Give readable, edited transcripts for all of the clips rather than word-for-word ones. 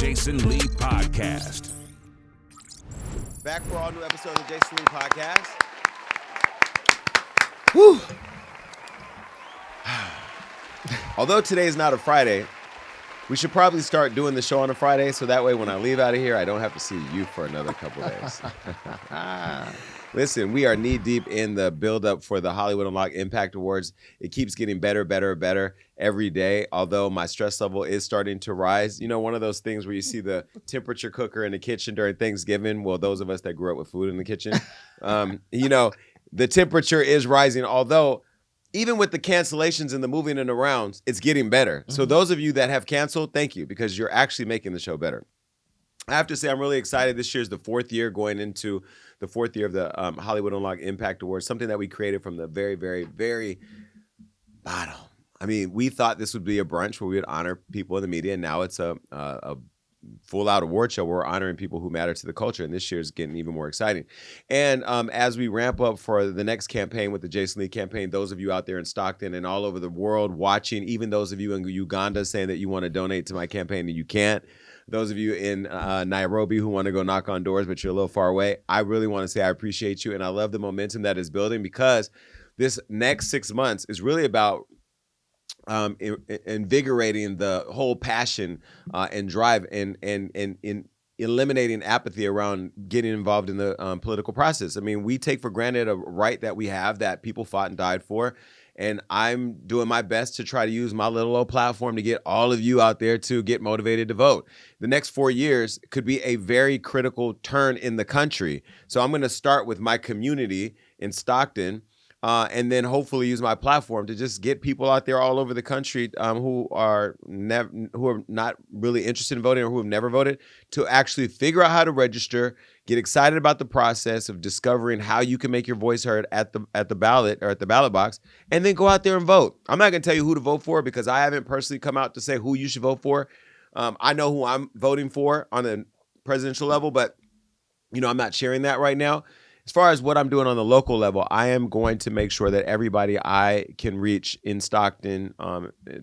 Jason Lee Podcast. Back for all new episodes of Jason Lee Podcast. Whew. Although today is not a Friday, we should probably start doing the show on a Friday so that way when I leave out of here, I don't have to see you for another couple days. Listen, we are knee-deep in the build-up for the Hollywood Unlocked Impact Awards. It keeps getting better every day, although my stress level is starting to rise. You know, one of those things where you see the temperature cooker in the kitchen during Thanksgiving. Well, those of us that grew up with food in the kitchen, you know, the temperature is rising, although even with the cancellations and the moving and arounds, it's getting better. So those of you that have canceled, thank you, because you're actually making the show better. I have to say I'm really excited. This year is the fourth year going into the fourth year of the Hollywood Unlocked Impact Awards, something that we created from the very, very, very bottom. I mean, we thought this would be a brunch where we would honor people in the media, and now it's a full-out award show where we're honoring people who matter to the culture, and this year is getting even more exciting. And as we ramp up for the next campaign with the Jason Lee campaign, those of you out there in Stockton and all over the world watching, even those of you in Uganda saying that you want to donate to my campaign and you can't, those of you in Nairobi who want to go knock on doors but you're a little far away, I really want to say I appreciate you, and I love the momentum that is building, because this next 6 months is really about invigorating the whole passion and drive and eliminating apathy around getting involved in the political process. I mean, we take for granted a right that we have that people fought and died for. And I'm doing my best to try to use my little old platform to get all of you out there to get motivated to vote. The next 4 years could be a very critical turn in the country. So I'm going to start with my community in Stockton, and then hopefully use my platform to just get people out there all over the country who are not really interested in voting or who have never voted to actually figure out how to register, get excited about the process of discovering how you can make your voice heard at the ballot or at the ballot box, and then go out there and vote. I'm not going to tell you who to vote for because I haven't personally come out to say who you should vote for. I know who I'm voting for on the presidential level, but you know, I'm not sharing that right now. As far as what I'm doing on the local level, I am going to make sure that everybody I can reach in Stockton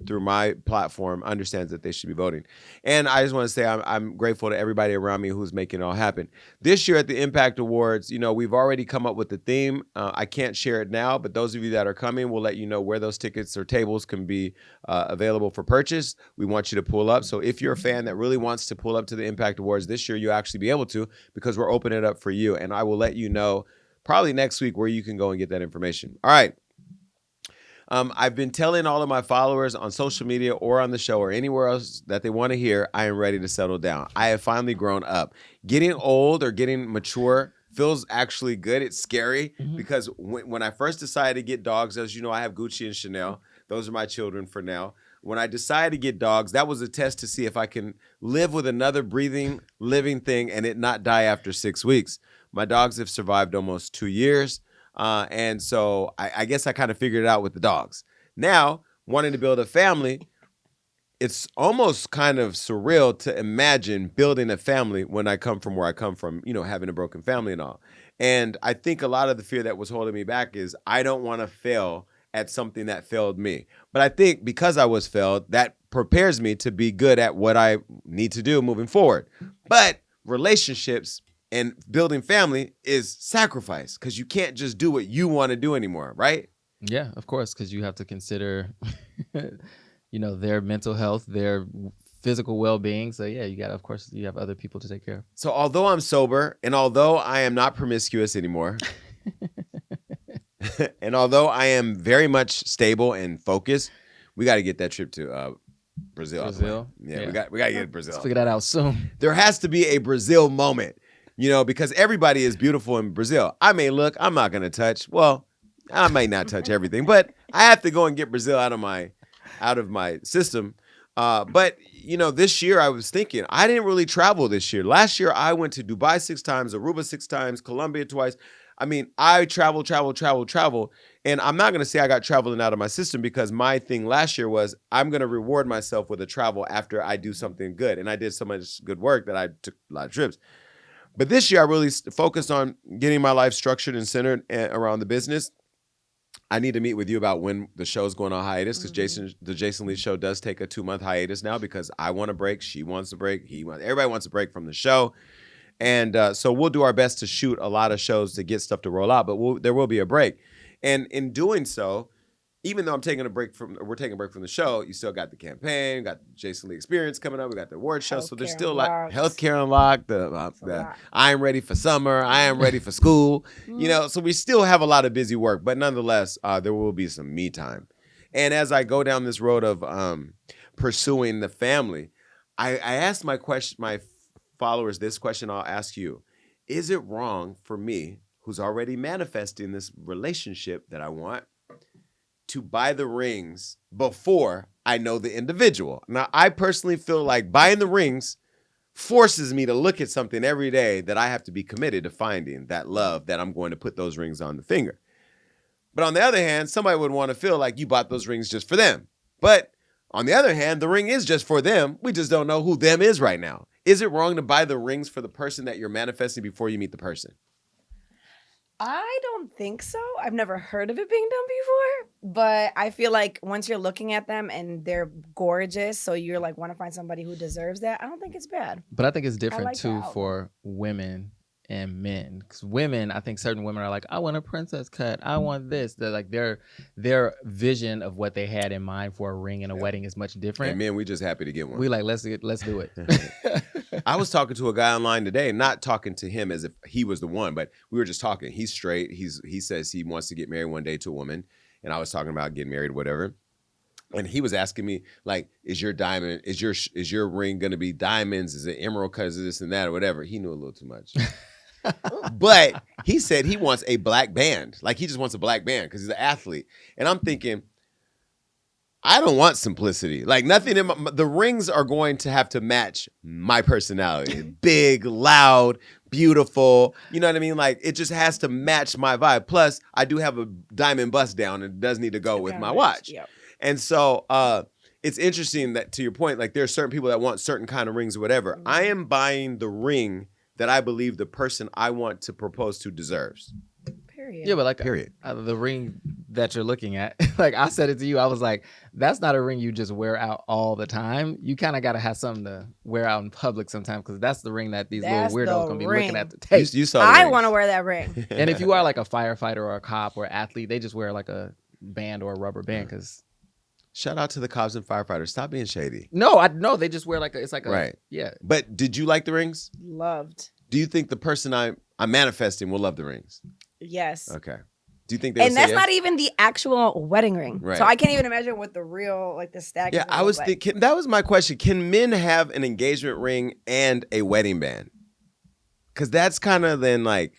through my platform understands that they should be voting. And I just want to say I'm grateful to everybody around me who's making it all happen. This year at the Impact Awards, you know, we've already come up with the theme. I can't share it now, but those of you that are coming, we'll let you know where those tickets or tables can be available for purchase. We want you to pull up. So if you're a fan that really wants to pull up to the Impact Awards this year, you'll actually be able to, because we're opening it up for you. And I will let you know probably next week where you can go and get that information. All right. I've been telling all of my followers on social media or on the show or anywhere else that they want to hear, I am ready to settle down. I have finally grown up. Getting old or getting mature feels actually good. It's scary because when I first decided to get dogs, as you know, I have Gucci and Chanel. Those are my children for now. When I decided to get dogs, that was a test to see if I can live with another breathing, living thing and it not die after 6 weeks. My dogs have survived almost 2 years. And so I guess I kind of figured it out with the dogs. Now, wanting to build a family, it's almost kind of surreal to imagine building a family when I come from where I come from, you know, having a broken family and all. And I think a lot of the fear that was holding me back is I don't want to fail at something that failed me. But I think because I was failed, that prepares me to be good at what I need to do moving forward. But relationships and building family is sacrifice, because you can't just do what you want to do anymore, right? Yeah, of course, because you have to consider, you know, their mental health, their physical well-being. So yeah, you got to, of course, you have other people to take care of. So although I'm sober and although I am not promiscuous anymore, and although I am very much stable and focused, we got to get that trip to Brazil. Brazil? Yeah, we got to get to Brazil. Let's figure that out soon. There has to be a Brazil moment. You know, because everybody is beautiful in Brazil. I may look, I'm not going to touch. Well, I might not touch everything, but I have to go and get Brazil out of my system. But, you know, this year I was thinking, I didn't really travel this year. Last year I went to Dubai 6 times, Aruba 6 times, Colombia twice. I mean, I travel. And I'm not going to say I got traveling out of my system, because my thing last year was I'm going to reward myself with a travel after I do something good. And I did so much good work that I took a lot of trips. But this year, I really focused on getting my life structured and centered around the business. I need to meet with you about when the show's going on hiatus because the Jason Lee show does take a 2-month hiatus now because I want a break, she wants a break, everybody wants a break from the show, and so we'll do our best to shoot a lot of shows to get stuff to roll out, but there will be a break, and in doing so, even though we're taking a break from the show, you still got the campaign, got the Jason Lee Experience coming up, we got the award show, so there's still like healthcare unlocked, the I am ready for summer, I am ready for school, so we still have a lot of busy work, but nonetheless, there will be some me time. And as I go down this road of pursuing the family, I asked my followers this question. I'll ask you: is it wrong for me, who's already manifesting this relationship that I want, to buy the rings before I know the individual? Now, I personally feel like buying the rings forces me to look at something every day that I have to be committed to finding that love that I'm going to put those rings on the finger. But on the other hand, somebody would want to feel like you bought those rings just for them. But on the other hand, the ring is just for them. We just don't know who them is right now. Is it wrong to buy the rings for the person that you're manifesting before you meet the person? I don't think so. I've never heard of it being done before, but I feel like once you're looking at them and they're gorgeous, so you're like want to find somebody who deserves that, I don't think it's bad. But I think it's different like too for women and men. Because women, I think certain women are like, I want a princess cut. I want this. They're like their vision of what they had in mind for a ring and a wedding is much different. And men, we just happy to get one. We like let's do it. I was talking to a guy online today, not talking to him as if he was the one, but we were just talking. He's straight. He says he wants to get married one day to a woman, and I was talking about getting married, whatever. And he was asking me, like, is your ring gonna be diamonds? Is it emerald? Cause of this and that or whatever. He knew a little too much. But he said he wants a black band. Like, he just wants a black band because he's an athlete. And I'm thinking, I don't want simplicity. Like, nothing in the rings are going to have to match my personality. Big, loud, beautiful. You know what I mean? Like, it just has to match my vibe. Plus, I do have a diamond bust down and it does need to go with my watch. Yep. And so it's interesting that, to your point, like, there are certain people that want certain kind of rings or whatever. Mm-hmm. I am buying the ring that I believe the person I want to propose to deserves. Period. Yeah, but like, period. The ring that you're looking at, like I said it to you, I was like, that's not a ring you just wear out all the time. You kind of got to have something to wear out in public sometimes, because that's the ring that these little weirdos going to be looking at to take. You saw I want to wear that ring. And if you are like a firefighter or a cop or athlete, they just wear like a band or a rubber band because... Shout out to the cops and firefighters. Stop being shady. No, they just wear it's like a... Right. Yeah. But did you like the rings? Loved. Do you think the person I'm manifesting will love the rings? Yes. Okay. Do you think they? And that's not even the actual wedding ring. Right. So I can't even imagine what the real, like, the stack. Yeah, I was thinking that was my question. Can men have an engagement ring and a wedding band? Because that's kind of then like,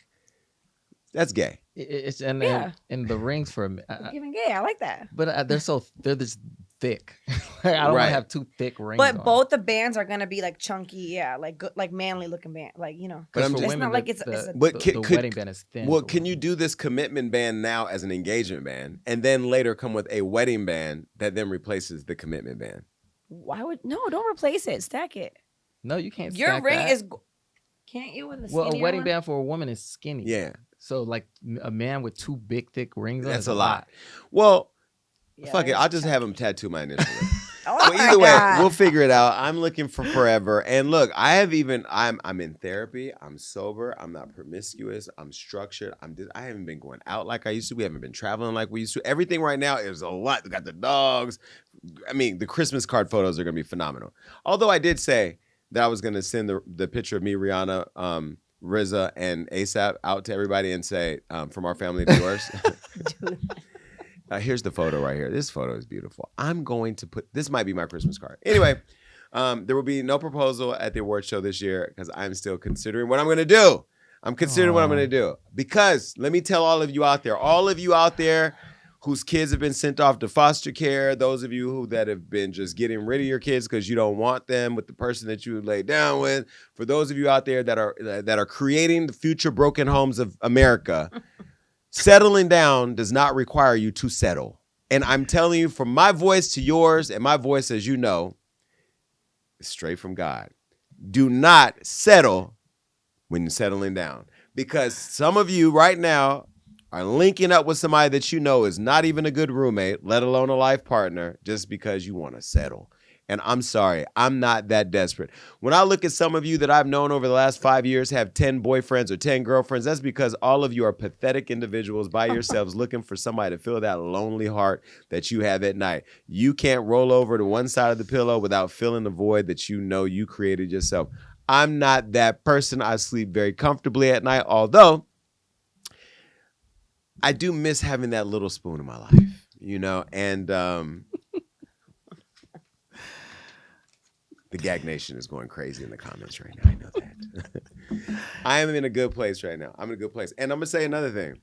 that's gay. It's and the rings for even gay. I like that. But they're this thick. I don't want to have two thick rings. But both the bands are gonna be like chunky, like good, like manly looking band, like, you know. But it's women, not like it's the wedding band is thin. Well, can you do this commitment band now as an engagement band, and then later come with a wedding band that then replaces the commitment band? Why would don't replace it? Stack it. No, you can't. Your stack ring that. is. Can't you with a skinny? Well, a wedding band for a woman is skinny. Yeah. So like a man with two big thick rings on, that's a lot. Well, fuck it. I'll just have him tattoo my initial. Well, either way, we'll figure it out. I'm looking for forever. And look, I'm in therapy. I'm sober. I'm not promiscuous. I'm structured. I haven't been going out like I used to. We haven't been traveling like we used to. Everything right now is a lot. We got the dogs. I mean, the Christmas card photos are going to be phenomenal. Although I did say that I was going to send the picture of me, Rihanna, RZA, and ASAP out to everybody and say, from our family to yours. Here's the photo right here. This photo is beautiful. I'm going to this might be my Christmas card. Anyway, there will be no proposal at the award show this year because I'm still considering what I'm going to do. I'm considering what I'm going to do. Because let me tell all of you out there whose kids have been sent off to foster care, those of you that have been just getting rid of your kids because you don't want them with the person that you laid down with, for those of you out there that are creating the future broken homes of America, settling down does not require you to settle. And I'm telling you, from my voice to yours, and my voice, as you know, is straight from God. Do not settle when you're settling down. Because some of you right now are linking up with somebody that you know is not even a good roommate, let alone a life partner, just because you want to settle. And I'm sorry, I'm not that desperate. When I look at some of you that I've known over the last 5 years have 10 boyfriends or 10 girlfriends, that's because all of you are pathetic individuals by yourselves looking for somebody to fill that lonely heart that you have at night. You can't roll over to one side of the pillow without filling the void that you know you created yourself. I'm not that person. I sleep very comfortably at night, although I do miss having that little spoon in my life, you know, and the Gag Nation is going crazy in the comments right now. I know that. I am in a good place right now. I'm in a good place. And I'm going to say another thing.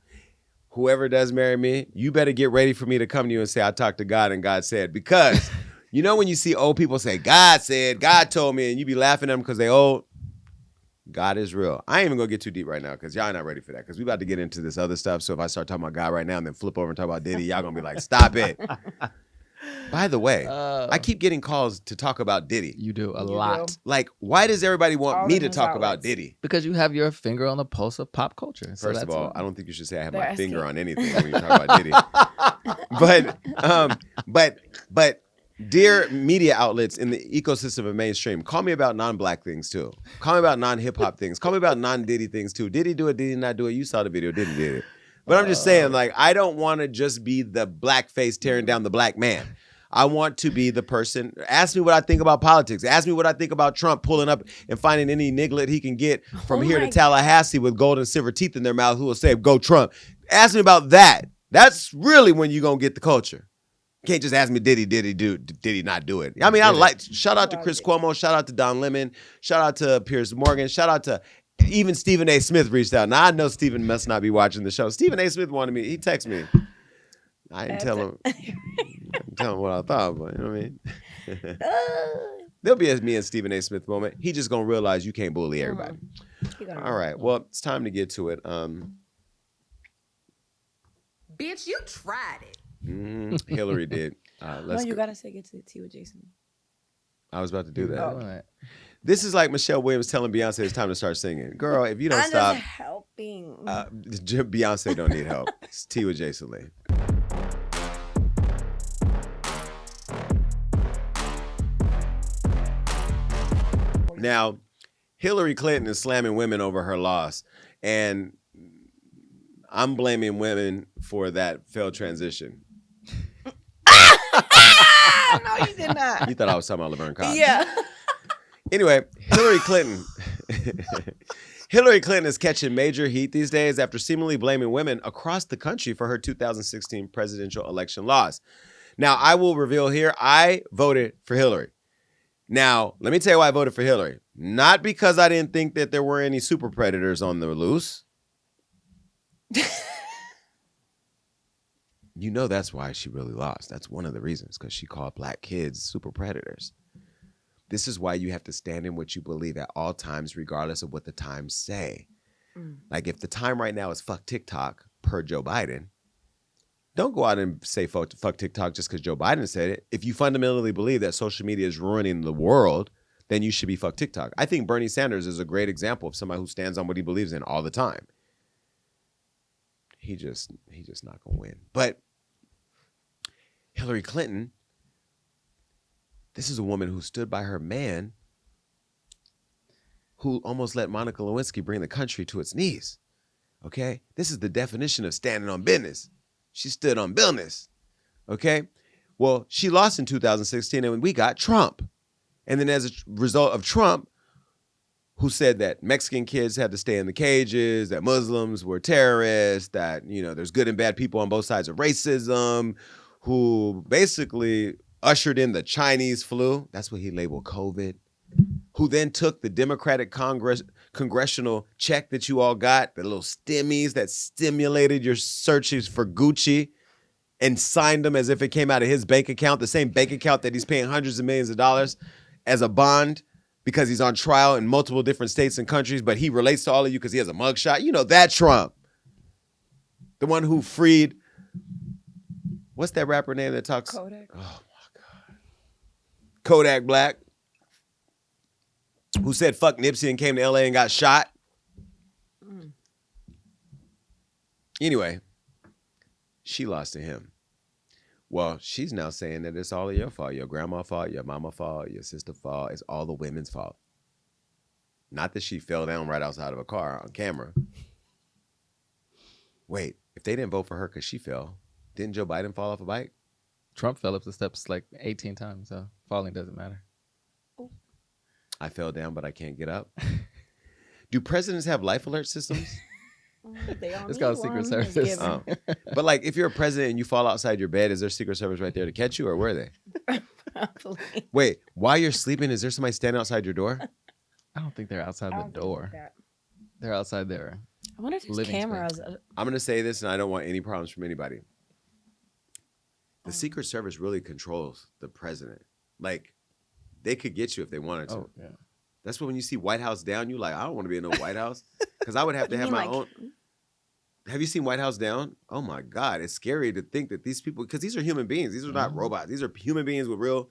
Whoever does marry me, you better get ready for me to come to you and say, I talked to God and God said. Because, you know, when you see old people say, God said, God told me, and you be laughing at them because they old, God is real. I ain't even going to get too deep right now because y'all not ready for that because we about to get into this other stuff. So if I start talking about God right now and then flip over and talk about Diddy, y'all going to be like, stop it. By the way, I keep getting calls to talk about Diddy. You do a lot. do. Like, why does everybody want All me the to news talk about outlets. Diddy? Because you have your finger on the pulse of pop culture. So First of that's all, what- I don't think you should say I have They're my asking. finger on anything when you talk about Diddy. But dear media outlets in the ecosystem of mainstream, call me about non-black things too. Call me about non-hip-hop things. Call me about non-Diddy things too. Did he do it? Did he not do it? You saw the video. Diddy did it. But I'm just saying, like, I don't want to just be the black face tearing down the black man. I want to be the person. Ask me what I think about politics. Ask me what I think about Trump pulling up and finding any niglet he can get from here to Tallahassee with gold and silver teeth in their mouth who will say, go Trump. Ask me about that. That's really when you're going to get the culture. You can't just ask me, did he not do it? I mean, shout out to Chris Cuomo. Shout out to Don Lemon. Shout out to Piers Morgan. Shout out to even Stephen A. Smith reached out. Now, I know Stephen must not be watching the show. Stephen A. Smith wanted me. He texted me. I didn't tell him. Tell him what I thought, but you know what I mean? There'll be a me and Stephen A. Smith moment. He just gonna realize you can't bully everybody. All right. Well, it's time to get to it. Bitch, you tried it. Hillary did. No, you gotta say get to the tea with Jason. I was about to do that. Oh. This is like Michelle Williams telling Beyonce it's time to start singing. Girl, if you don't I'm stop, just helping. Beyonce don't need help. It's tea with Jason Lee. Now, Hillary Clinton is slamming women over her loss, and I'm blaming women for that failed transition. No, you did not. You thought I was talking about Laverne Cox. Yeah. Anyway, Hillary Clinton. Hillary Clinton is catching major heat these days after seemingly blaming women across the country for her 2016 presidential election loss. Now, I will reveal here, I voted for Hillary. Now, let me tell you why I voted for Hillary. Not because I didn't think that there were any super predators on the loose. You know that's why she really lost. That's one of the reasons, because she called black kids super predators. This is why you have to stand in what you believe at all times, regardless of what the times say. Like if the time right now is fuck TikTok, per Joe Biden, don't go out and say fuck TikTok just because Joe Biden said it. If you fundamentally believe that social media is ruining the world, then you should be fuck TikTok. I think Bernie Sanders is a great example of somebody who stands on what he believes in all the time. He just not gonna win. But Hillary Clinton, this is a woman who stood by her man who almost let Monica Lewinsky bring the country to its knees. Okay? This is the definition of standing on business. She stood on business. Okay? Well, she lost in 2016 and we got Trump. And then as a result of Trump, who said that Mexican kids had to stay in the cages, that Muslims were terrorists, that, you know, there's good and bad people on both sides of racism, who basically ushered in the Chinese flu. That's what he labeled COVID. Who then took the Democratic congressional check that you all got, the little stimmies that stimulated your searches for Gucci and signed them as if it came out of his bank account, the same bank account that he's paying hundreds of millions of dollars as a bond because he's on trial in multiple different states and countries, but he relates to all of you because he has a mugshot. You know that Trump. The one who freed, what's that rapper name that talks? Kodak. Oh my God. Kodak Black. Who said fuck Nipsey and came to LA and got shot. Anyway, She lost to him. Well, she's now saying that it's all your fault. Your grandma's fault, your mama's fault, your sister's fault. It's all the women's fault. Not that she fell down right outside of a car on camera. Wait, if they didn't vote for her because she fell, didn't Joe Biden fall off a bike? Trump fell up the steps like 18 times, so falling doesn't matter. I fell down, but I can't get up. Do presidents have life alert systems? It's called Secret Service. But like, if you're a president and you fall outside your bed, is there Secret Service right there to catch you, or where are they? Probably. Wait, while you're sleeping, is there somebody standing outside your door? I don't think they're outside the door. They're outside there. I wonder if there's cameras. I'm going to say this, and I don't want any problems from anybody. The Secret Service really controls the president. Like, they could get you if they wanted to. Oh, yeah. That's what when you see White House Down, you like, I don't want to be in no White House. Because I would have to have my own. Have you seen White House Down? Oh, my God. It's scary to think that these people, because these are human beings. These are not robots. These are human beings with real.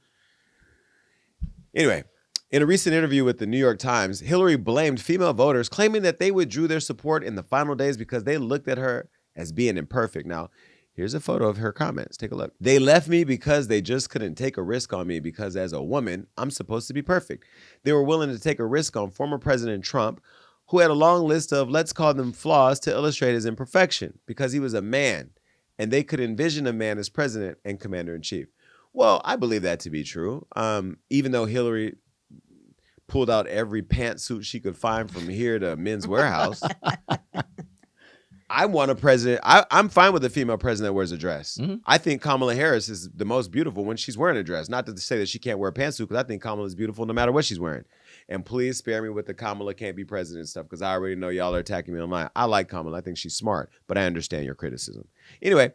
Anyway, in a recent interview with the New York Times, Hillary blamed female voters, claiming that they withdrew their support in the final days because they looked at her as being imperfect. Now, here's a photo of her comments. Take a look. They left me because they just couldn't take a risk on me because as a woman, I'm supposed to be perfect. They were willing to take a risk on former President Trump, who had a long list of, let's call them flaws, to illustrate his imperfection because he was a man and they could envision a man as president and commander-in-chief. Well, I believe that to be true. Even though Hillary pulled out every pantsuit she could find from here to Men's Warehouse. I want a president. I'm fine with a female president that wears a dress. Mm-hmm. I think Kamala Harris is the most beautiful when she's wearing a dress. Not to say that she can't wear a pantsuit, because I think Kamala is beautiful no matter what she's wearing. And please spare me with the Kamala can't be president stuff, because I already know y'all are attacking me online. I like Kamala. I think she's smart, but I understand your criticism. Anyway,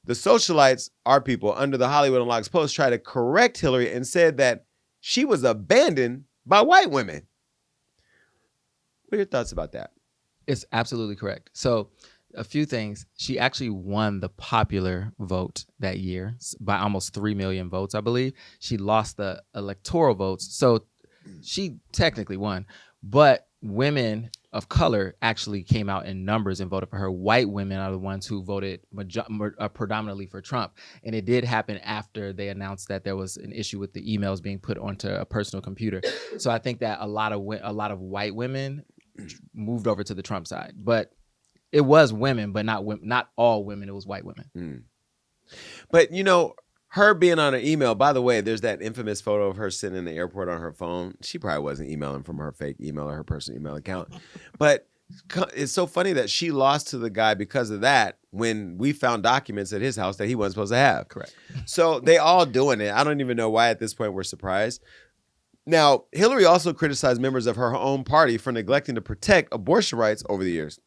the socialites, our people, under the Hollywood Unlocked post, tried to correct Hillary and said that she was abandoned by white women. What are your thoughts about that? It's absolutely correct. So a few things. She actually won the popular vote that year by almost 3 million votes, I believe. She lost the electoral votes. So she technically won. But women of color actually came out in numbers and voted for her. White women are the ones who voted predominantly for Trump. And it did happen after they announced that there was an issue with the emails being put onto a personal computer. So I think that a lot of white women moved over to the Trump side. But it was women, but not all women. It was white women. Mm. But, you know, her being on an email, by the way, there's that infamous photo of her sitting in the airport on her phone. She probably wasn't emailing from her fake email or her personal email account. But it's so funny that she lost to the guy because of that when we found documents at his house that he wasn't supposed to have. Correct. So they all doing it. I don't even know why at this point we're surprised. Now, Hillary also criticized members of her own party for neglecting to protect abortion rights over the years.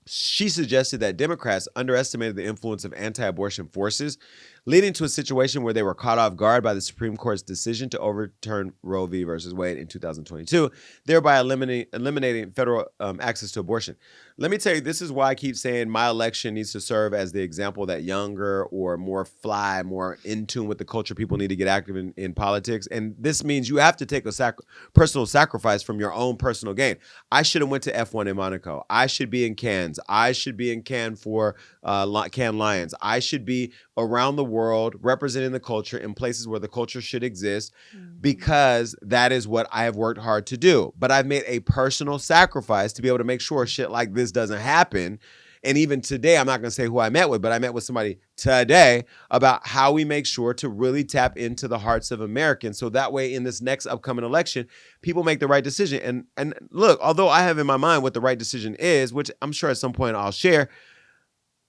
She suggested that Democrats underestimated the influence of anti-abortion forces, leading to a situation where they were caught off guard by the Supreme Court's decision to overturn Roe v. versus Wade in 2022, thereby eliminating federal access to abortion. Let me tell you, this is why I keep saying my election needs to serve as the example that younger or more fly, more in tune with the culture people need to get active in politics. And this means you have to take a personal sacrifice from your own personal gain. I should have went to F1 in Monaco. I should be in Cannes. I should be in Cannes for Cannes Lions. I should be around the world representing the culture in places where the culture should exist, because that is what I have worked hard to do. But I've made a personal sacrifice to be able to make sure shit like this doesn't happen. And even today, I'm not going to say who I met with, but I met with somebody today about how we make sure to really tap into the hearts of Americans. So that way in this next upcoming election, people make the right decision. And look, although I have in my mind what the right decision is, which I'm sure at some point I'll share,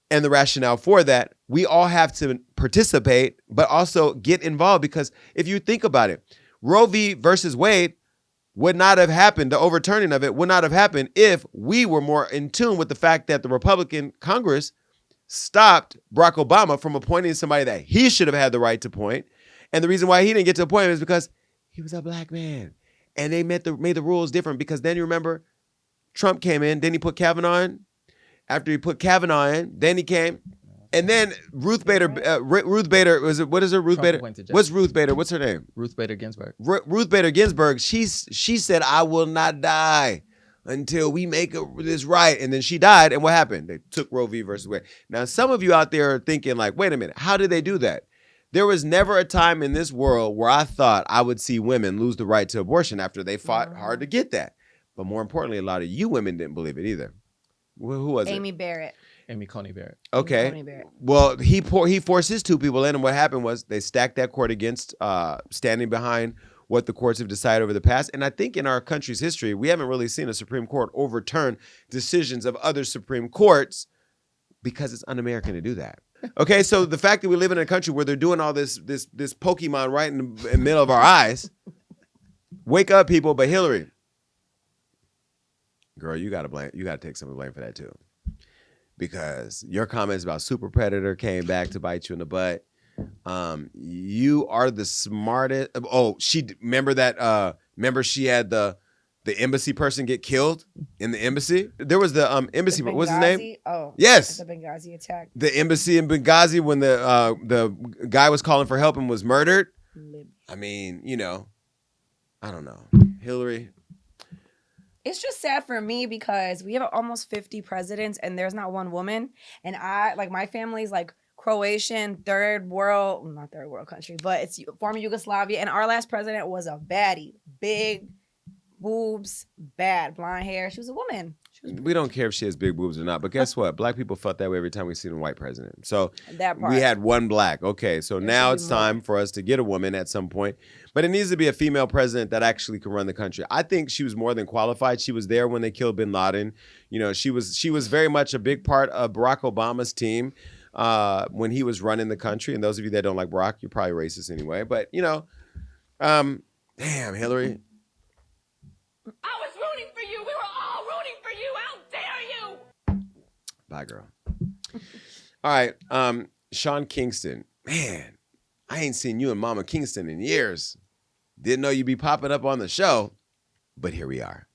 and the rationale for that, we all have to participate, but also get involved. Because if you think about it, Roe v. versus Wade would not have happened, the overturning of it would not have happened if we were more in tune with the fact that the Republican Congress stopped Barack Obama from appointing somebody that he should have had the right to appoint. And the reason why he didn't get to appoint him is because he was a black man. And they made the rules different, because then you remember Trump came in, then he put Kavanaugh in. After he put Kavanaugh in, then he came. And then Ruth Bader, what is her? Ruth Bader? What's Ruth Bader? What's her name? Ruth Bader Ginsburg. Ruth Bader Ginsburg, she said, I will not die until we make this right. And then she died. And what happened? They took Roe v. versus Wade. Now, some of you out there are thinking like, wait a minute, how did they do that? There was never a time in this world where I thought I would see women lose the right to abortion after they fought hard to get that. But more importantly, a lot of you women didn't believe it either. Who was it? Amy Coney Barrett. Okay. Coney Barrett. Well, he forced his two people in, and what happened was they stacked that court against standing behind what the courts have decided over the past. And I think in our country's history, we haven't really seen a Supreme Court overturn decisions of other Supreme Courts because it's un-American to do that. Okay, so the fact that we live in a country where they're doing all this Pokemon right in the middle of our eyes, wake up, people. But Hillary, girl, you gotta take some of the blame for that too, because your comments about Super Predator came back to bite you in the butt. You are the smartest. Oh, remember she had the embassy person get killed in the embassy. There was the embassy. What's his name? Oh, yes, the Benghazi attack. The embassy in Benghazi when the guy was calling for help and was murdered. I mean, I don't know, Hillary. It's just sad for me because we have almost 50 presidents and there's not one woman. And my family's like Croatian, not third world country, but it's former Yugoslavia. And our last president was a baddie, big boobs, bad, blonde hair. She was a woman. We don't care if she has big boobs or not, but guess what? Black people felt that way every time we see a white president. So that part. We had one black. Okay, so now it's time for us to get a woman at some point. But it needs to be a female president that actually can run the country. I think she was more than qualified. She was there when they killed bin Laden. She was very much a big part of Barack Obama's team when he was running the country. And those of you that don't like Barack, you're probably racist anyway. But, damn, Hillary. I was rooting for you. We were all rooting for you. How dare you? Bye, girl. All right. Sean Kingston. Man, I ain't seen you and Mama Kingston in years. Didn't know you'd be popping up on the show, but here we are.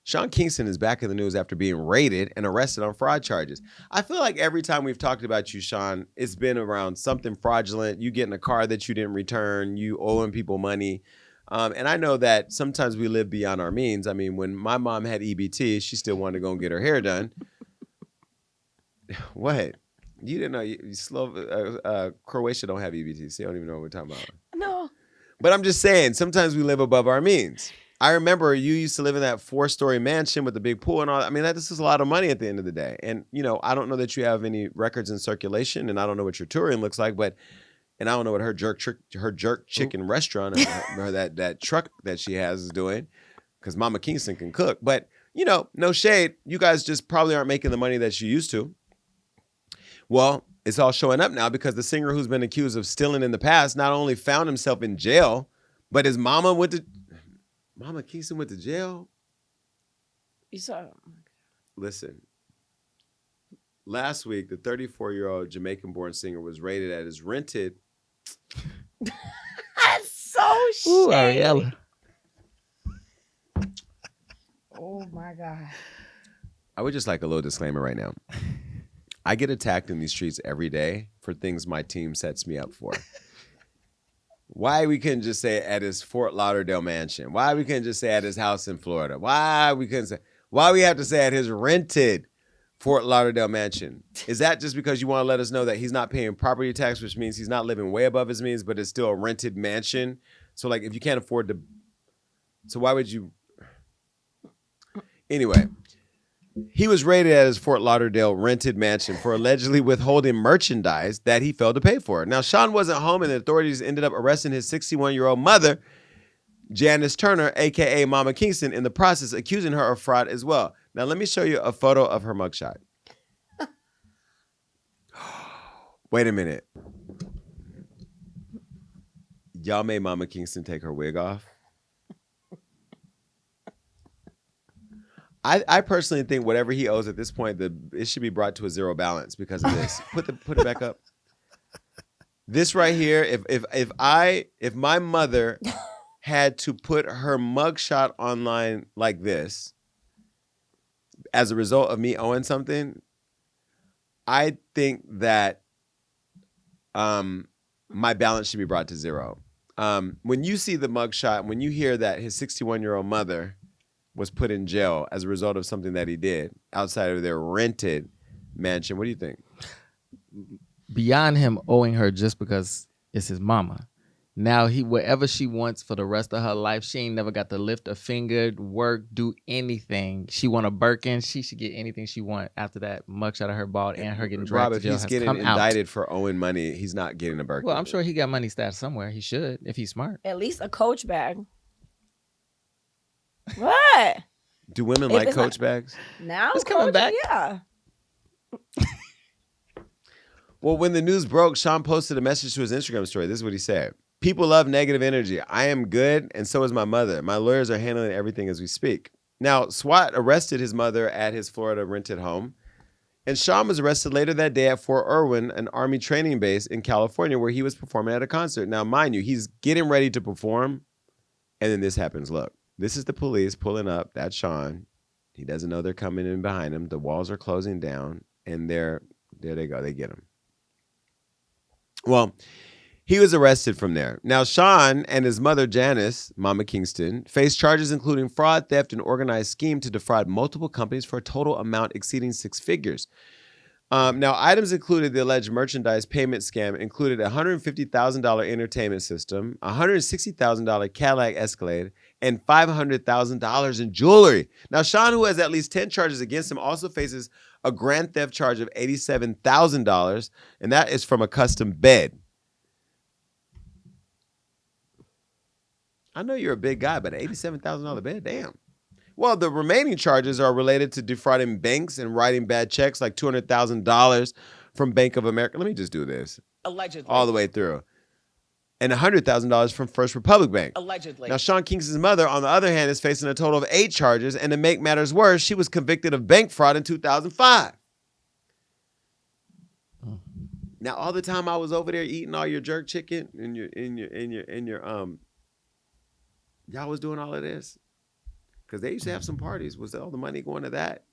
Sean Kingston is back in the news after being raided and arrested on fraud charges. I feel like every time we've talked about you, Sean, it's been around something fraudulent. You getting a car that you didn't return, you owing people money. And I know that sometimes we live beyond our means. I mean, when my mom had EBT, she still wanted to go and get her hair done. What? You didn't know Croatia don't have EBT, so you don't even know what we're talking about. No. But I'm just saying, sometimes we live above our means. I remember you used to live in that 4-story mansion with the big pool and all. I mean, this is a lot of money at the end of the day. And, I don't know that you have any records in circulation, and I don't know what your touring looks like, and I don't know what her jerk chicken restaurant or that truck that she has is doing, because Mama Kingston can cook. But, no shade. You guys just probably aren't making the money that you used to. Well, it's all showing up now because the singer who's been accused of stealing in the past not only found himself in jail, but his Mama Kingston went to jail. You saw. Listen. Last week, the 34-year-old Jamaican-born singer was raided at his rented. That's so shady. Ooh, Ariella. Oh my God. I would just like a little disclaimer right now. I get attacked in these streets every day for things my team sets me up for. Why we couldn't just say at his Fort Lauderdale mansion? Why we couldn't just say at his house in Florida? Why we have to say at his rented Fort Lauderdale mansion? Is that just because you want to let us know that he's not paying property tax, which means he's not living way above his means, but it's still a rented mansion? So if you can't afford to, so why would you? Anyway, he was raided at his Fort Lauderdale rented mansion for allegedly withholding merchandise that he failed to pay for. Now, Sean wasn't home, and the authorities ended up arresting his 61-year-old mother, Janice Turner, a.k.a. Mama Kingston, in the process, accusing her of fraud as well. Now, let me show you a photo of her mugshot. Wait a minute. Y'all made Mama Kingston take her wig off? I personally think whatever he owes at this point, it should be brought to a zero balance because of this. Put it back up. This right here, if my mother had to put her mugshot online like this as a result of me owing something, I think that my balance should be brought to zero. When you see the mugshot, when you hear that his 61-year-old mother was put in jail as a result of something that he did outside of their rented mansion. What do you think? Beyond him owing her just because it's his mama. Now whatever she wants for the rest of her life, she ain't never got to lift a finger, work, do anything. She want a Birkin, she should get anything she want after that mugshot of her bald and her getting dragged to jail. If he's getting indicted for owing money, he's not getting a Birkin. Well, I'm sure he got money stashed somewhere. He should, if he's smart. At least a Coach bag. What? Do women like Coach bags? Now it's coming back. Yeah. Well, when the news broke, Sean posted a message to his Instagram story. This is what he said. People love negative energy. I am good, and so is my mother. My lawyers are handling everything as we speak. Now, SWAT arrested his mother at his Florida rented home, and Sean was arrested later that day at Fort Irwin, an Army training base in California, where he was performing at a concert. Now, mind you, he's getting ready to perform, and then this happens. Look, this is the police pulling up. That's Sean. He doesn't know they're coming in behind him. The walls are closing down, and there they go. They get him. Well, he was arrested from there. Now, Sean and his mother, Janice, Mama Kingston, face charges including fraud, theft, and organized scheme to defraud multiple companies for a total amount exceeding 6 figures. Now, items included the alleged merchandise payment scam included a $150,000 entertainment system, a $160,000 Cadillac Escalade, and $500,000 in jewelry. Now, Sean, who has at least 10 charges against him, also faces a grand theft charge of $87,000, and that is from a custom bed. I know you're a big guy, but $87,000 bed, damn. Well, the remaining charges are related to defrauding banks and writing bad checks, like $200,000 from Bank of America. Let me just do this. Allegedly. All the way through. And $100,000 from First Republic Bank. Allegedly. Now, Sean Kingston's mother, on the other hand, is facing a total of 8 charges, and to make matters worse, she was convicted of bank fraud in 2005. Now, all the time I was over there eating all your jerk chicken and y'all was doing all of this? Because they used to have some parties. Was all the money going to that?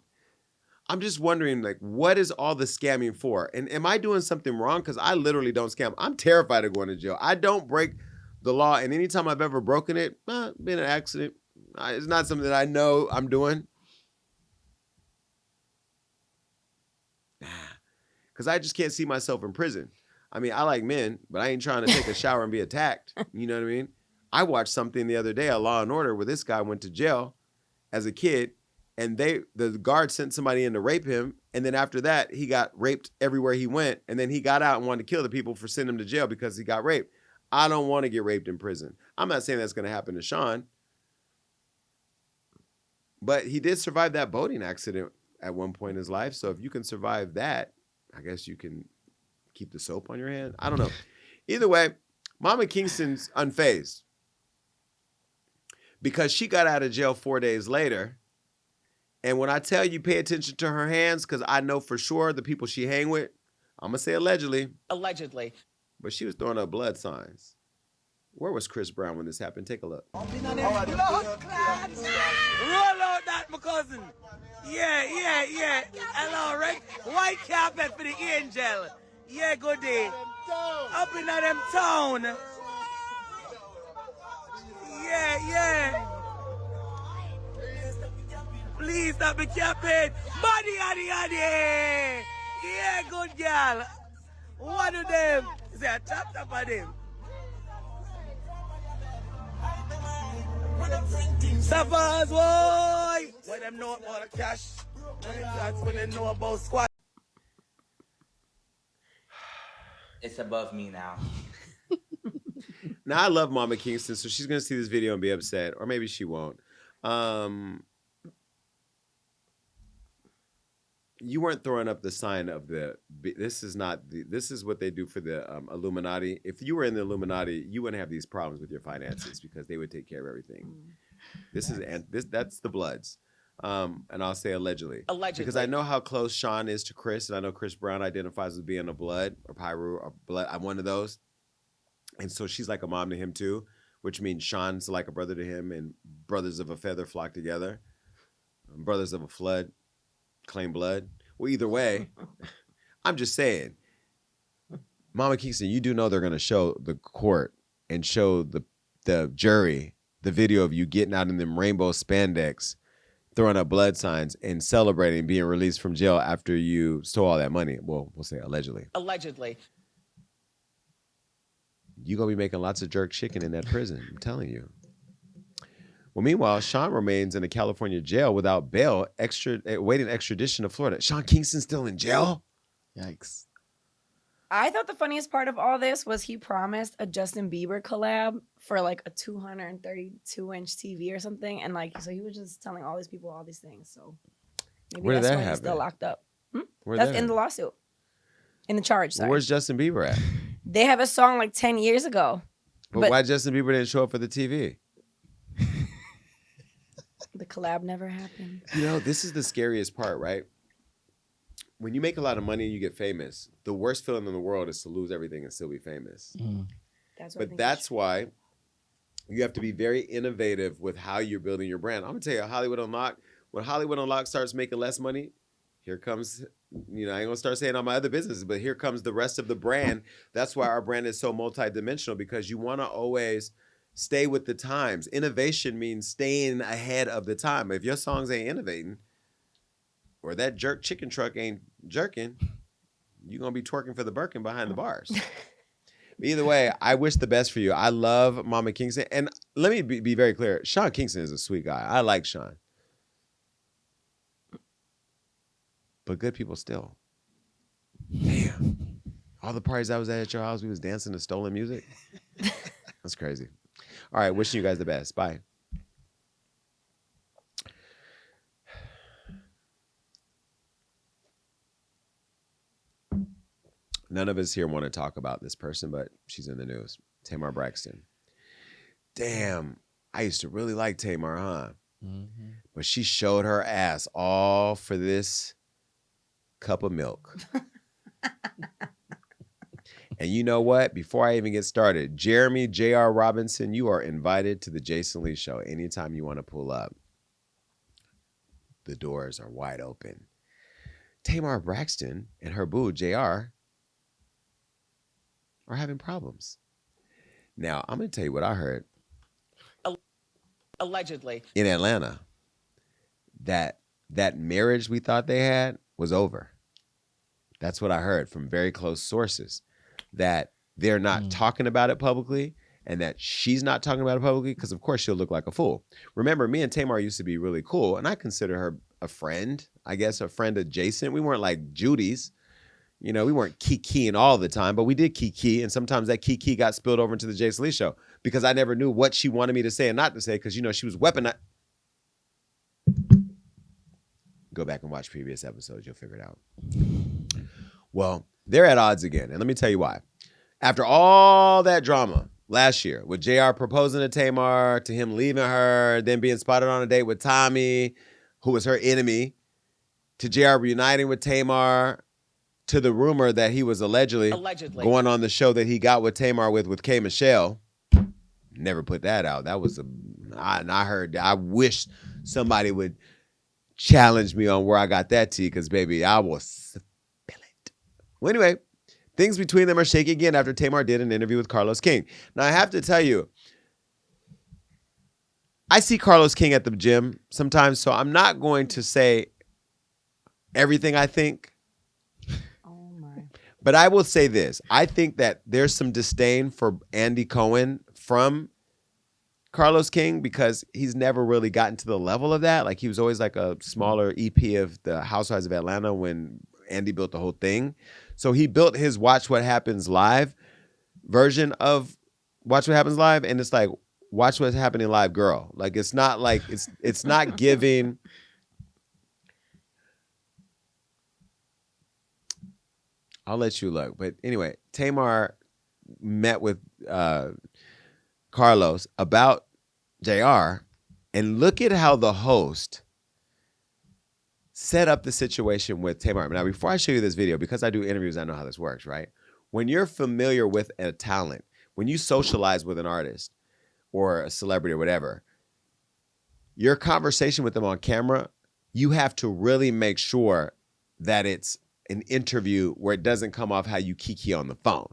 I'm just wondering, like, what is all the scamming for? And am I doing something wrong? Because I literally don't scam. I'm terrified of going to jail. I don't break the law. And anytime I've ever broken it, been an accident. It's not something that I know I'm doing. Because I just can't see myself in prison. I mean, I like men, but I ain't trying to take a shower and be attacked. You know what I mean? I watched something the other day, a Law and Order, where this guy went to jail as a kid, and the guard sent somebody in to rape him, and then after that, he got raped everywhere he went, and then he got out and wanted to kill the people for sending him to jail because he got raped. I don't want to get raped in prison. I'm not saying that's going to happen to Sean, but he did survive that boating accident at one point in his life, so if you can survive that, I guess you can keep the soap on your hand. I don't know. Either way, Mama Kingston's unfazed because she got out of jail 4 days later. And when I tell you pay attention to her hands, because I know for sure the people she hang with, I'm going to say allegedly. Allegedly. But she was throwing up blood signs. Where was Chris Brown when this happened? Take a look. Roll out that, my cousin. Yeah. Hello, right? White carpet for the angel. Yeah, good day. Up in them town. Yeah. Please stop me capping. Body. Yeah, good girl. One of them. Say a top of them. Savas, boy. When them know about the cash. That's when they know about squad. It's above me now. Now, I love Mama Kingston, so she's going to see this video and be upset. Or maybe she won't. You weren't throwing up the sign of this is what they do for the Illuminati. If you were in the Illuminati, you wouldn't have these problems with your finances because they would take care of everything. That's the Bloods. And I'll say allegedly. Because I know how close Sean is to Chris, and I know Chris Brown identifies as being a Blood or Pyru or Blood. I'm one of those. And so she's like a mom to him too, which means Sean's like a brother to him, and brothers of a feather flock together. Brothers of a flood claim blood. Well, either way, I'm just saying, Mama Kingston, you do know they're going to show the court and show the jury the video of you getting out in them rainbow spandex throwing up blood signs and celebrating being released from jail after you stole all that money. Well, we'll say allegedly. Allegedly. You're going to be making lots of jerk chicken in that prison. I'm telling you. Well, meanwhile, Sean remains in a California jail without bail, waiting extradition to Florida. Sean Kingston's still in jail? Yikes. I thought the funniest part of all this was he promised a Justin Bieber collab for like a 232-inch TV or something. And like, so he was just telling all these people all these things. So maybe Where did that's that why he's happen? still locked up. Where'd That's that in the happen? lawsuit. In the charge, sorry. Well, where's Justin Bieber at? They have a song like 10 years ago. But why Justin Bieber didn't show up for the TV? The collab never happened. You know, this is the scariest part, right? When you make a lot of money and you get famous, the worst feeling in the world is to lose everything and still be famous. That's why you have to be very innovative with how you're building your brand. I'm going to tell you, Hollywood Unlocked, when Hollywood Unlocked starts making less money, here comes, you know, I ain't going to start saying all my other businesses, but here comes the rest of the brand. That's why our brand is so multidimensional, because you want to always stay with the times. Innovation means staying ahead of the time. If your songs ain't innovating, or that jerk chicken truck ain't jerking, you're going to be twerking for the Birkin behind the bars. Either way, I wish the best for you. I love Mama Kingston. And let me be very clear. Sean Kingston is a sweet guy. I like Sean. But good people still. Damn. All the parties I was at your house, we was dancing to stolen music. That's crazy. All right, wishing you guys the best. Bye. None of us here want to talk about this person, but she's in the news. Tamar Braxton. Damn, I used to really like Tamar, huh? Mm-hmm. But she showed her ass all for this cup of milk. And you know what? Before I even get started, Jeremy J.R. Robinson, you are invited to the Jason Lee Show anytime you want to pull up. The doors are wide open. Tamar Braxton and her boo, J.R., are having problems. Now, I'm going to tell you what I heard. Allegedly. In Atlanta, that marriage we thought they had was over. That's what I heard from very close sources, that they're not talking about it publicly, and that she's not talking about it publicly because, of course, she'll look like a fool. Remember, me and Tamar used to be really cool, and I consider her a friend, I guess a friend adjacent. We weren't like Judy's. You know, we weren't kikiing all the time, but we did kiki, and sometimes that kiki got spilled over into the Jason Lee Show because I never knew what she wanted me to say and not to say because, you know, she was weaponized. Go back and watch previous episodes. You'll figure it out. Well, they're at odds again, and let me tell you why. After all that drama last year with JR proposing to Tamar, to him leaving her, then being spotted on a date with Tommy, who was her enemy, to JR reuniting with Tamar, to the rumor that he was allegedly going on the show that he got with Tamar with K. Michelle. Never put that out. That was I heard, I wish somebody would challenge me on where I got that tea, because baby, I will spill it. Well, anyway, things between them are shaky again after Tamar did an interview with Carlos King. Now, I have to tell you, I see Carlos King at the gym sometimes, so I'm not going to say everything I think. But I will say this. I think that there's some disdain for Andy Cohen from Carlos King because he's never really gotten to the level of that. Like, he was always like a smaller EP of the Housewives of Atlanta when Andy built the whole thing. So he built his Watch What Happens Live version of Watch What Happens Live, and it's like, watch what's happening live, girl. Like, it's not like, it's not giving... I'll let you look. But anyway, Tamar met with Carlos about JR, and look at how the host set up the situation with Tamar. Now, before I show you this video, because I do interviews, I know how this works, right? When you're familiar with a talent, when you socialize with an artist or a celebrity or whatever, your conversation with them on camera, you have to really make sure that it's an interview where it doesn't come off how you kiki on the phone.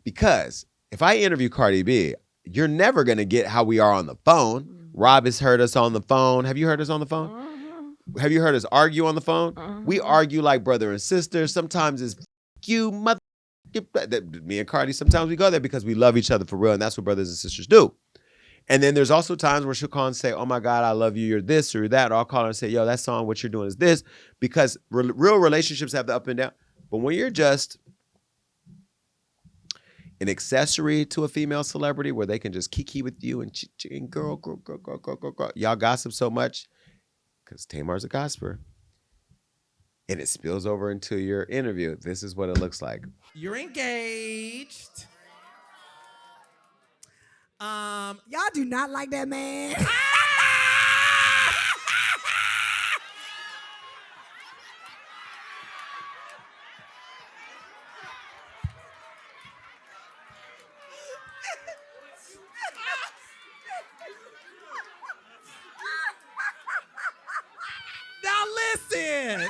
Because if I interview Cardi B, you're never going to get how we are on the phone. Rob has heard us on the phone. Have you heard us on the phone? Have you heard us argue on the phone? We argue like brother and sister. Sometimes it's you, mother. Me and Cardi, sometimes we go there because we love each other for real, and that's what brothers and sisters do. And then there's also times where she'll call and say, oh my God, I love you, you're this or that. Or I'll call her and say, yo, that song, what you're doing is this. Because real relationships have the up and down. But when you're just an accessory to a female celebrity where they can just kiki with you and girl. Y'all gossip so much because Tamar's a gossiper. And it spills over into your interview. This is what it looks like. You're engaged. Y'all do not like that man. Now listen.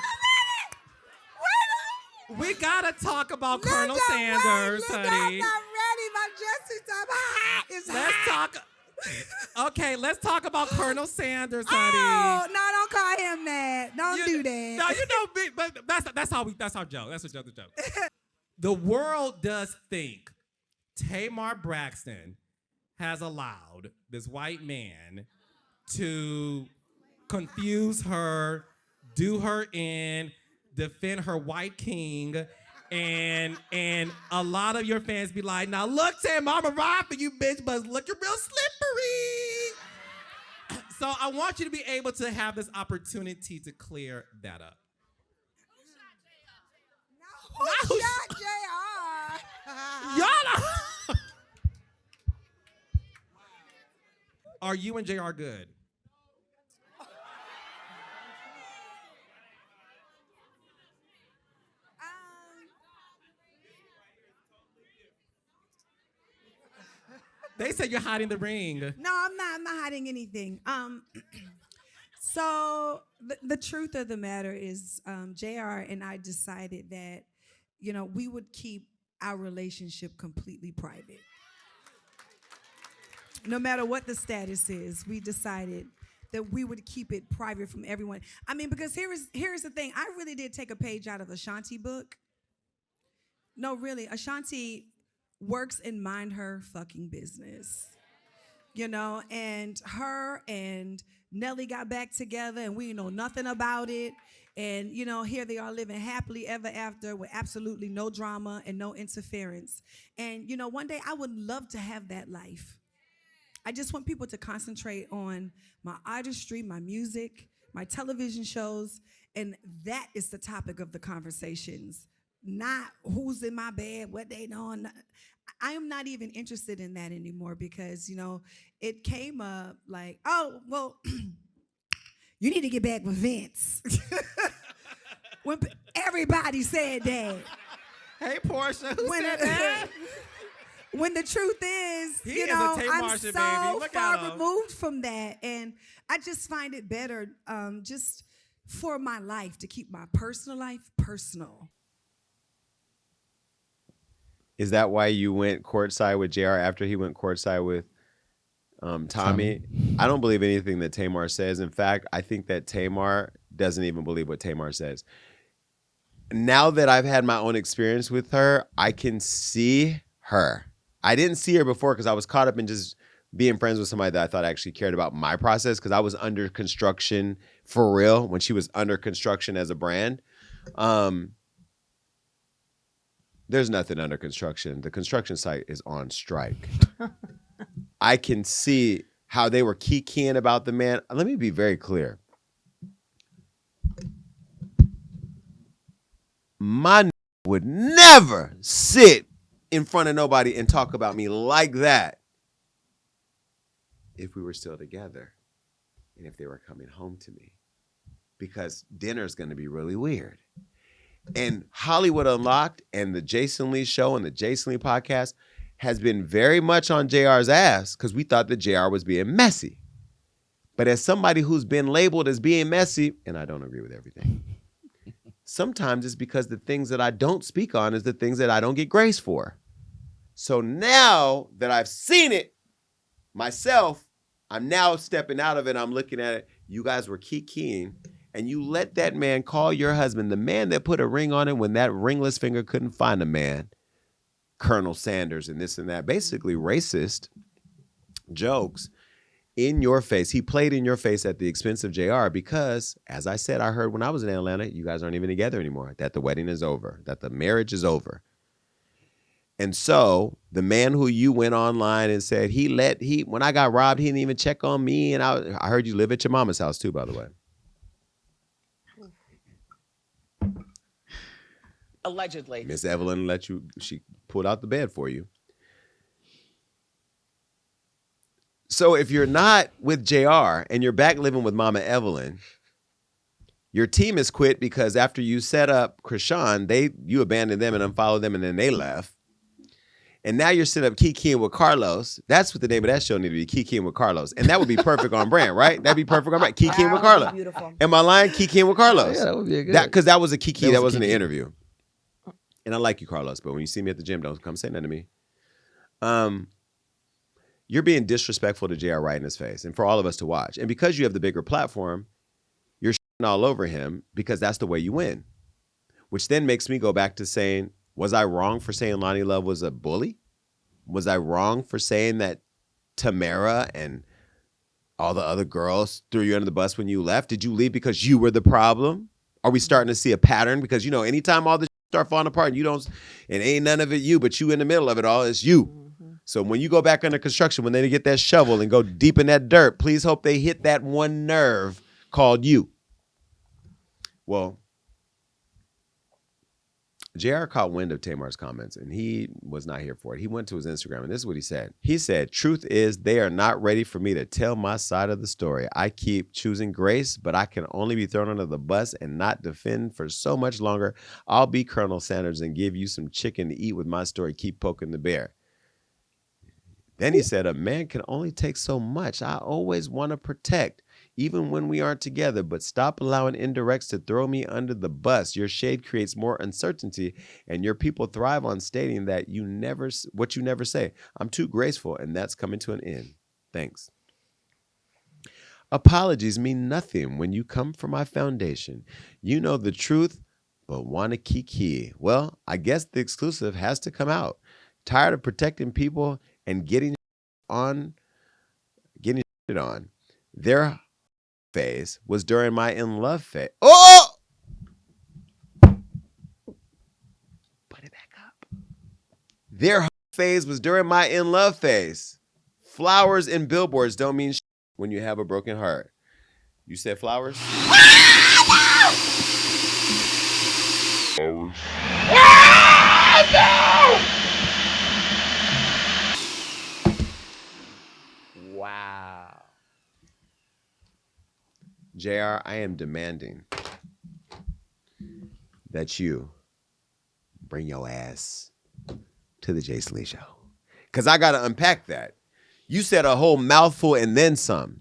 We gotta talk about Colonel Sanders, honey. I'm not ready. My dressing time is hot. Let's talk about Colonel Sanders, honey. Oh, no, don't call him that. Don't do that. No, you know, but that's our joke. That's a joke. The world does think Tamar Braxton has allowed this white man to confuse her, do her in, defend her white king, and a lot of your fans be like, now look, Tam, I'm a ride for you, bitch, but looking real slippery. So I want you to be able to have this opportunity to clear that up. Who shot JR? Y'all are you and JR good? They said you're hiding the ring. No, I'm not. I'm not hiding anything. So the truth of the matter is, JR and I decided that, we would keep our relationship completely private. No matter what the status is, we decided that we would keep it private from everyone. I mean, because here's the thing. I really did take a page out of Ashanti book. No, really, Ashanti works and mind her fucking business, and her and Nelly got back together and we know nothing about it. And, here they are living happily ever after with absolutely no drama and no interference. And, one day I would love to have that life. I just want people to concentrate on my artistry, my music, my television shows, and that is the topic of the conversations. Not who's in my bed, what they know. I am not even interested in that anymore because, it came up like, oh, well, you need to get back with Vince. When everybody said that. Hey, Portia, who said that? When the truth is, I'm so far removed from that. And I just find it better just for my life to keep my personal life personal. Is that why you went courtside with JR after he went courtside with Tommy? I don't believe anything that Tamar says. In fact, I think that Tamar doesn't even believe what Tamar says. Now that I've had my own experience with her, I can see her. I didn't see her before because I was caught up in just being friends with somebody that I thought actually cared about my process because I was under construction for real when she was under construction as a brand. There's nothing under construction. The construction site is on strike. I can see how they were kikiing about the man. Let me be very clear. My would never sit in front of nobody and talk about me like that if we were still together and if they were coming home to me. Because dinner's going to be really weird. And Hollywood Unlocked and the Jason Lee Show and the Jason Lee podcast has been very much on JR's ass because we thought that JR was being messy. But as somebody who's been labeled as being messy, and I don't agree with everything, sometimes it's because the things that I don't speak on is the things that I don't get grace for. So now that I've seen it myself, I'm now stepping out of it. I'm looking at it. You guys were kikiing, and you let that man call your husband, the man that put a ring on it when that ringless finger couldn't find a man, Colonel Sanders and this and that, basically racist jokes in your face. He played in your face at the expense of JR because, as I said, I heard when I was in Atlanta, you guys aren't even together anymore, that the wedding is over, that the marriage is over. And so the man who you went online and said when I got robbed, he didn't even check on me. And I heard you live at your mama's house too, by the way. Allegedly. Miss Evelyn she pulled out the bed for you. So if you're not with JR and you're back living with Mama Evelyn, your team has quit because after you set up Krishan, you abandoned them and unfollowed them and then they left. And now you're sitting up kikiing with Carlos. That's what the name of that show need to be, kikiing with Carlos. And that would be perfect on brand, right? That'd be perfect on brand. Kikiing with Carlos. Beautiful. Am I lying? Kikiing with Carlos. Yeah, that would be a good. Because that was a kiki. That wasn't an kiki. interview. And I like you, Carlos, but when you see me at the gym, don't come say nothing to me. You're being disrespectful to JR right in his face and for all of us to watch. And because you have the bigger platform, you're shitting all over him because that's the way you win. Which then makes me go back to saying, was I wrong for saying Lonnie Love was a bully? Was I wrong for saying that Tamara and all the other girls threw you under the bus when you left? Did you leave because you were the problem? Are we starting to see a pattern? Because, anytime all this start falling apart and and ain't none of it you, but you in the middle of it all, it's you. Mm-hmm. So when you go back under construction, when they get that shovel and go deep in that dirt, please hope they hit that one nerve called you. Well, JR caught wind of Tamar's comments, and he was not here for it. He went to his Instagram, and this is what he said. He said, "Truth is, they are not ready for me to tell my side of the story. I keep choosing grace, but I can only be thrown under the bus and not defend for so much longer. I'll be Colonel Sanders and give you some chicken to eat with my story. Keep poking the bear." Then he said, "A man can only take so much. I always want to protect, even when we aren't together, but stop allowing indirects to throw me under the bus. Your shade creates more uncertainty, and your people thrive on stating that what you never say. I'm too graceful, and that's coming to an end. Thanks. Apologies mean nothing when you come from my foundation. You know the truth, but want to kiki. Well, I guess the exclusive has to come out. Tired of protecting people and getting on. Their phase was during my in love phase. Oh! Put it back up. Their phase was during my in love phase. Flowers and billboards don't mean shit when you have a broken heart. You said flowers? Flowers. Wow. JR, I am demanding that you bring your ass to the Jason Lee show. Because I got to unpack that. You said a whole mouthful and then some.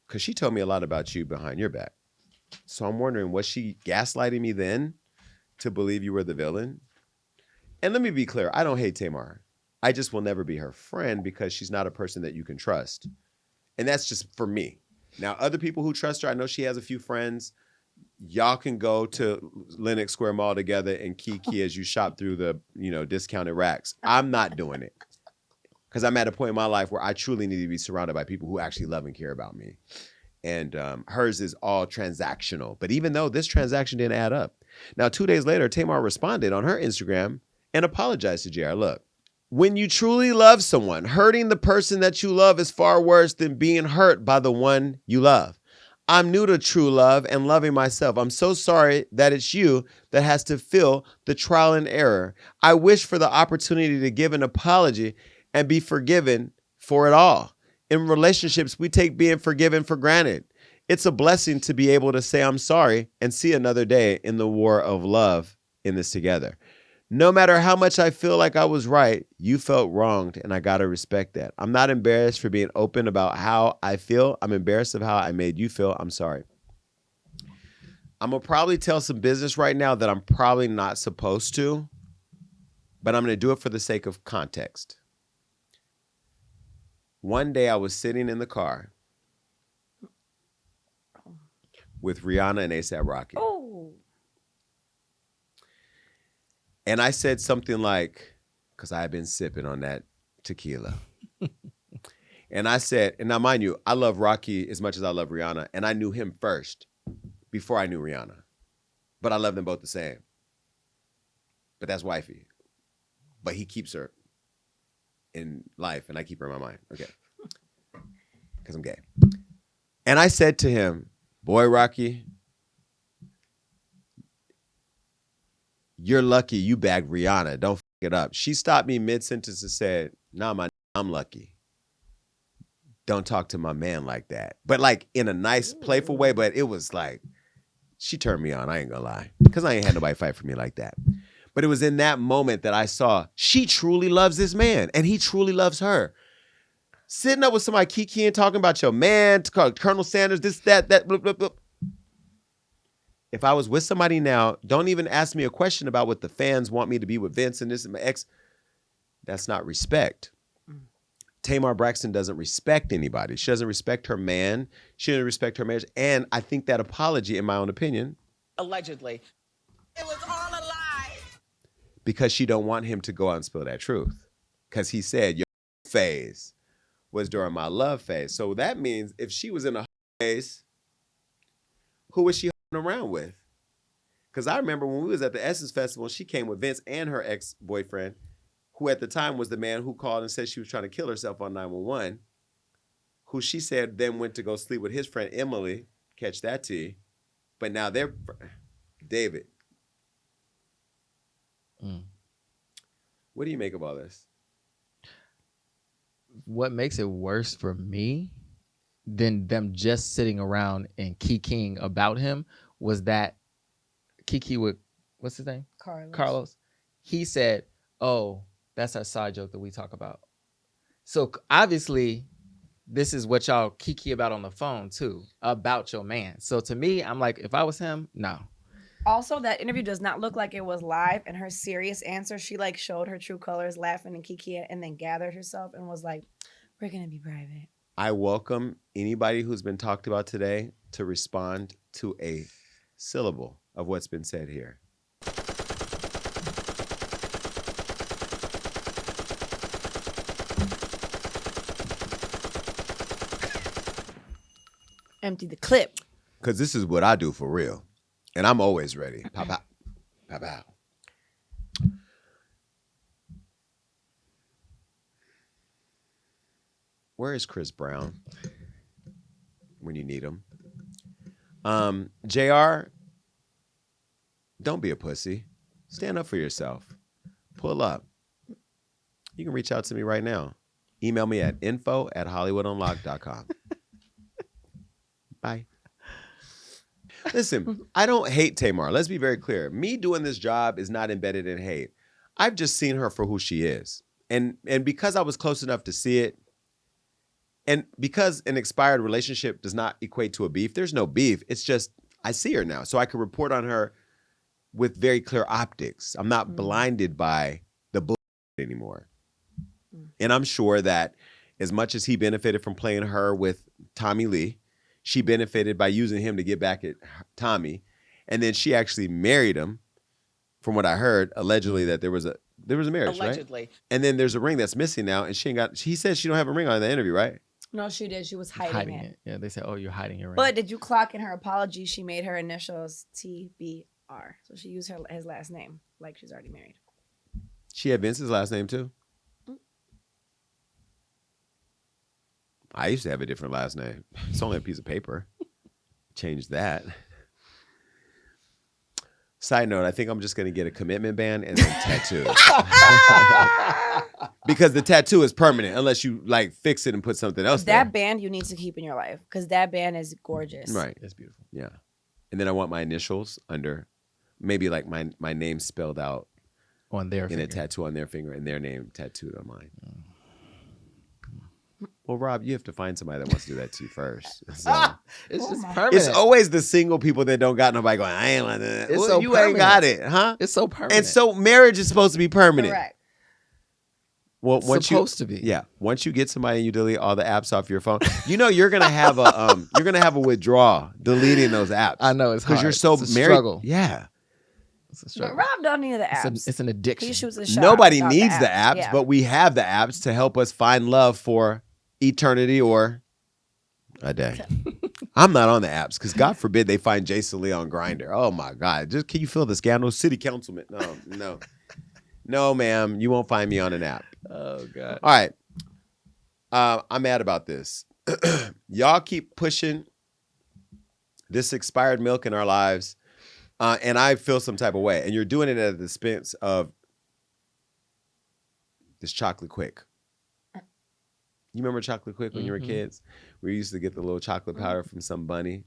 Because she told me a lot about you behind your back. So I'm wondering, was she gaslighting me then to believe you were the villain? And let me be clear, I don't hate Tamar. I just will never be her friend because she's not a person that you can trust. And that's just for me. Now, other people who trust her, I know she has a few friends. Y'all can go to Lenox Square Mall together and kiki as you shop through the, discounted racks. I'm not doing it because I'm at a point in my life where I truly need to be surrounded by people who actually love and care about me. And hers is all transactional. But even though this transaction didn't add up. Now, 2 days later, Tamar responded on her Instagram and apologized to JR. Look. When you truly love someone, hurting the person that you love is far worse than being hurt by the one you love. I'm new to true love and loving myself. I'm so sorry that it's you that has to feel the trial and error. I wish for the opportunity to give an apology and be forgiven for it all. In relationships, we take being forgiven for granted. It's a blessing to be able to say I'm sorry and see another day in the war of love in this together. No matter how much I feel like I was right, you felt wronged, and I got to respect that. I'm not embarrassed for being open about how I feel. I'm embarrassed of how I made you feel. I'm sorry. I'm going to probably tell some business right now that I'm probably not supposed to, but I'm going to do it for the sake of context. One day I was sitting in the car with Rihanna and A$AP Rocky. Oh. And I said something like, because I had been sipping on that tequila. And I said, and now mind you, I love Rocky as much as I love Rihanna. And I knew him first before I knew Rihanna. But I love them both the same. But that's wifey. But he keeps her in life and I keep her in my mind. Okay. Because I'm gay. And I said to him, boy, Rocky, you're lucky you bagged Rihanna. Don't f it up. She stopped me mid-sentence and said, nah, I'm lucky. Don't talk to my man like that. But like in a nice, playful way. But it was like, she turned me on. I ain't gonna lie. Because I ain't had nobody fight for me like that. But it was in that moment that I saw she truly loves this man. And he truly loves her. Sitting up with somebody kikiing, talking about your man, Colonel Sanders, this, that, blah, blah, blah. If I was with somebody now, don't even ask me a question about what the fans want me to be with Vince and this and my ex. That's not respect. Tamar Braxton doesn't respect anybody. She doesn't respect her man. She doesn't respect her marriage. And I think that apology, in my own opinion. Allegedly. It was all a lie. Because she don't want him to go out and spill that truth. Because he said, your phase was during my love phase. So that means if she was in a phase, who was she around with? Because I remember when we was at the Essence Festival, she came with Vince and her ex-boyfriend, who at the time was the man who called and said she was trying to kill herself on 911, who she said then went to go sleep with his friend Emily, catch that tea, but now they're David. What do you make of all this? What makes it worse for me than them just sitting around and kikiing about him was that Kiki with, what's his name? Carlos. He said, oh, that's our side joke that we talk about. So obviously, this is what y'all kiki about on the phone too, about your man. So to me, I'm like, if I was him, no. Also, that interview does not look like it was live, and her serious answer, she like showed her true colors, laughing and kiki, and then gathered herself and was like, we're gonna be private. I welcome anybody who's been talked about today to respond to a syllable of what's been said here. Empty the clip. Because this is what I do for real. And I'm always ready. Pop out. Pop out. Where is Chris Brown when you need him? JR, don't be a pussy. Stand up for yourself. Pull up. You can reach out to me right now. Email me at info@hollywoodunlocked.com. Bye. Listen, I don't hate Tamar. Let's be very clear. Me doing this job is not embedded in hate. I've just seen her for who she is. And because I was close enough to see it, and because an expired relationship does not equate to a beef, there's no beef. It's just I see her now. So I can report on her with very clear optics. I'm not blinded by the bullshit anymore. And I'm sure that as much as he benefited from playing her with Tommy Lee, she benefited by using him to get back at Tommy. And then she actually married him, from what I heard, allegedly that there was a marriage, Allegedly. right? And then there's a ring that's missing now, and he said she don't have a ring on in the interview, right? No, she did. She was hiding it. Yeah, they said, oh, you're hiding your ring. But did you clock in her apology? She made her initials TBR. So she used his last name, like she's already married. She had Vince's last name too? I used to have a different last name. It's only a piece of paper. Change that. Side note, I think I'm just going to get a commitment band and then tattoo. Because the tattoo is permanent unless you like fix it and put something else there. That band you need to keep in your life because that band is gorgeous. Right. It's beautiful. Yeah. And then I want my initials under, maybe like my name spelled out On their in finger. a tattoo on their finger and their name tattooed on mine. Well, Rob, you have to find somebody that wants to do that to you first. So. It's just permanent. It's always the single people that don't got nobody going, I ain't like that. It's Well, so you permanent. ain't got it, huh? It's so permanent. And so marriage is supposed to be permanent. Correct. Well, supposed to be. Yeah. Once you get somebody and you delete all the apps off your phone, you're gonna have a withdrawal deleting those apps. I know it's hard. Because you're so it's a married. struggle. Yeah. It's a But struggle. Rob don't need the apps. It's an addiction. He shoots a shot. Nobody without needs the apps, Yeah. but we have the apps to help us find love for eternity or a day. I'm not on the apps because God forbid they find Jason Lee on Grindr. Oh my God. Just can you feel the scandal? City councilman. No. No, ma'am. You won't find me on an app. Oh God. All right. I'm mad about this. Y'all keep pushing this expired milk in our lives. And I feel some type of way. And you're doing it at the expense of this chocolate quick. You remember chocolate quick when you were kids? We used to get the little chocolate powder from some bunny.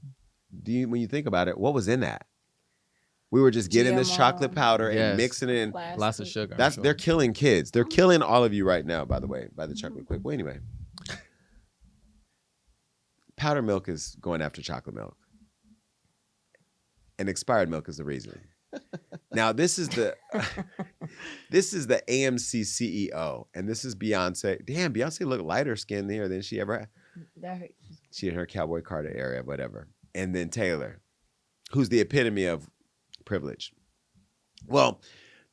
When you think about it, what was in that? We were just getting this GMO. chocolate powder and Yes. mixing it in. Plastic. Lots of sugar. They're killing kids. They're killing all of you right now, by the way, by the chocolate quick. Well, anyway. Powder milk is going after chocolate milk. And expired milk is the reason. Now, this is the AMC CEO, and this is Beyonce. Damn, Beyonce looked lighter skinned here than she ever had. She in her Cowboy Carter area, whatever. And then Taylor, who's the epitome of privilege. Well,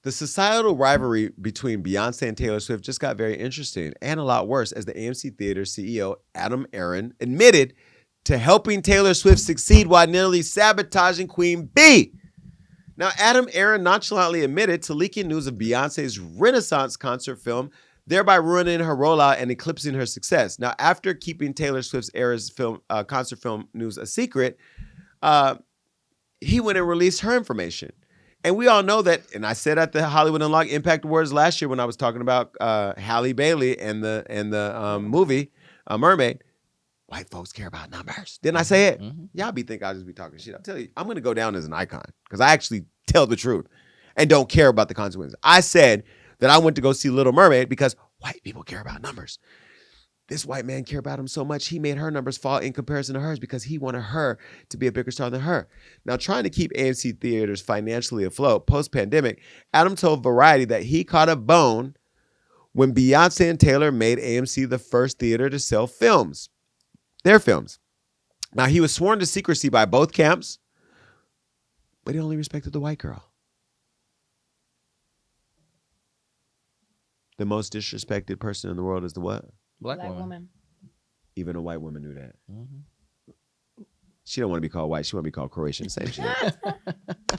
the societal rivalry between Beyonce and Taylor Swift just got very interesting and a lot worse as the AMC Theater CEO, Adam Aaron, admitted to helping Taylor Swift succeed while nearly sabotaging Queen Bee. Now, Adam Aaron nonchalantly admitted to leaking news of Beyonce's Renaissance concert film, thereby ruining her rollout and eclipsing her success. Now, after keeping Taylor Swift's Eras concert film news a secret, he went and released her information. And we all know that, and I said at the Hollywood Unlocked Impact Awards last year when I was talking about Halle Bailey and the movie Mermaid, white folks care about numbers. Didn't I say it? Mm-hmm. Y'all be thinking I'll just be talking shit. I'll tell you, I'm going to go down as an icon because I actually tell the truth and don't care about the consequences. I said that I went to go see Little Mermaid because white people care about numbers. This white man cared about him so much, he made her numbers fall in comparison to hers because he wanted her to be a bigger star than her. Now, trying to keep AMC theaters financially afloat post-pandemic, Adam told Variety that he caught a bone when Beyonce and Taylor made AMC the first theater to sell films. Their films. Now, he was sworn to secrecy by both camps, but he only respected the white girl. The most disrespected person in the world is the what? Black woman. Even a white woman knew that. Mm-hmm. She don't want to be called white. She want to be called Croatian. Same shit.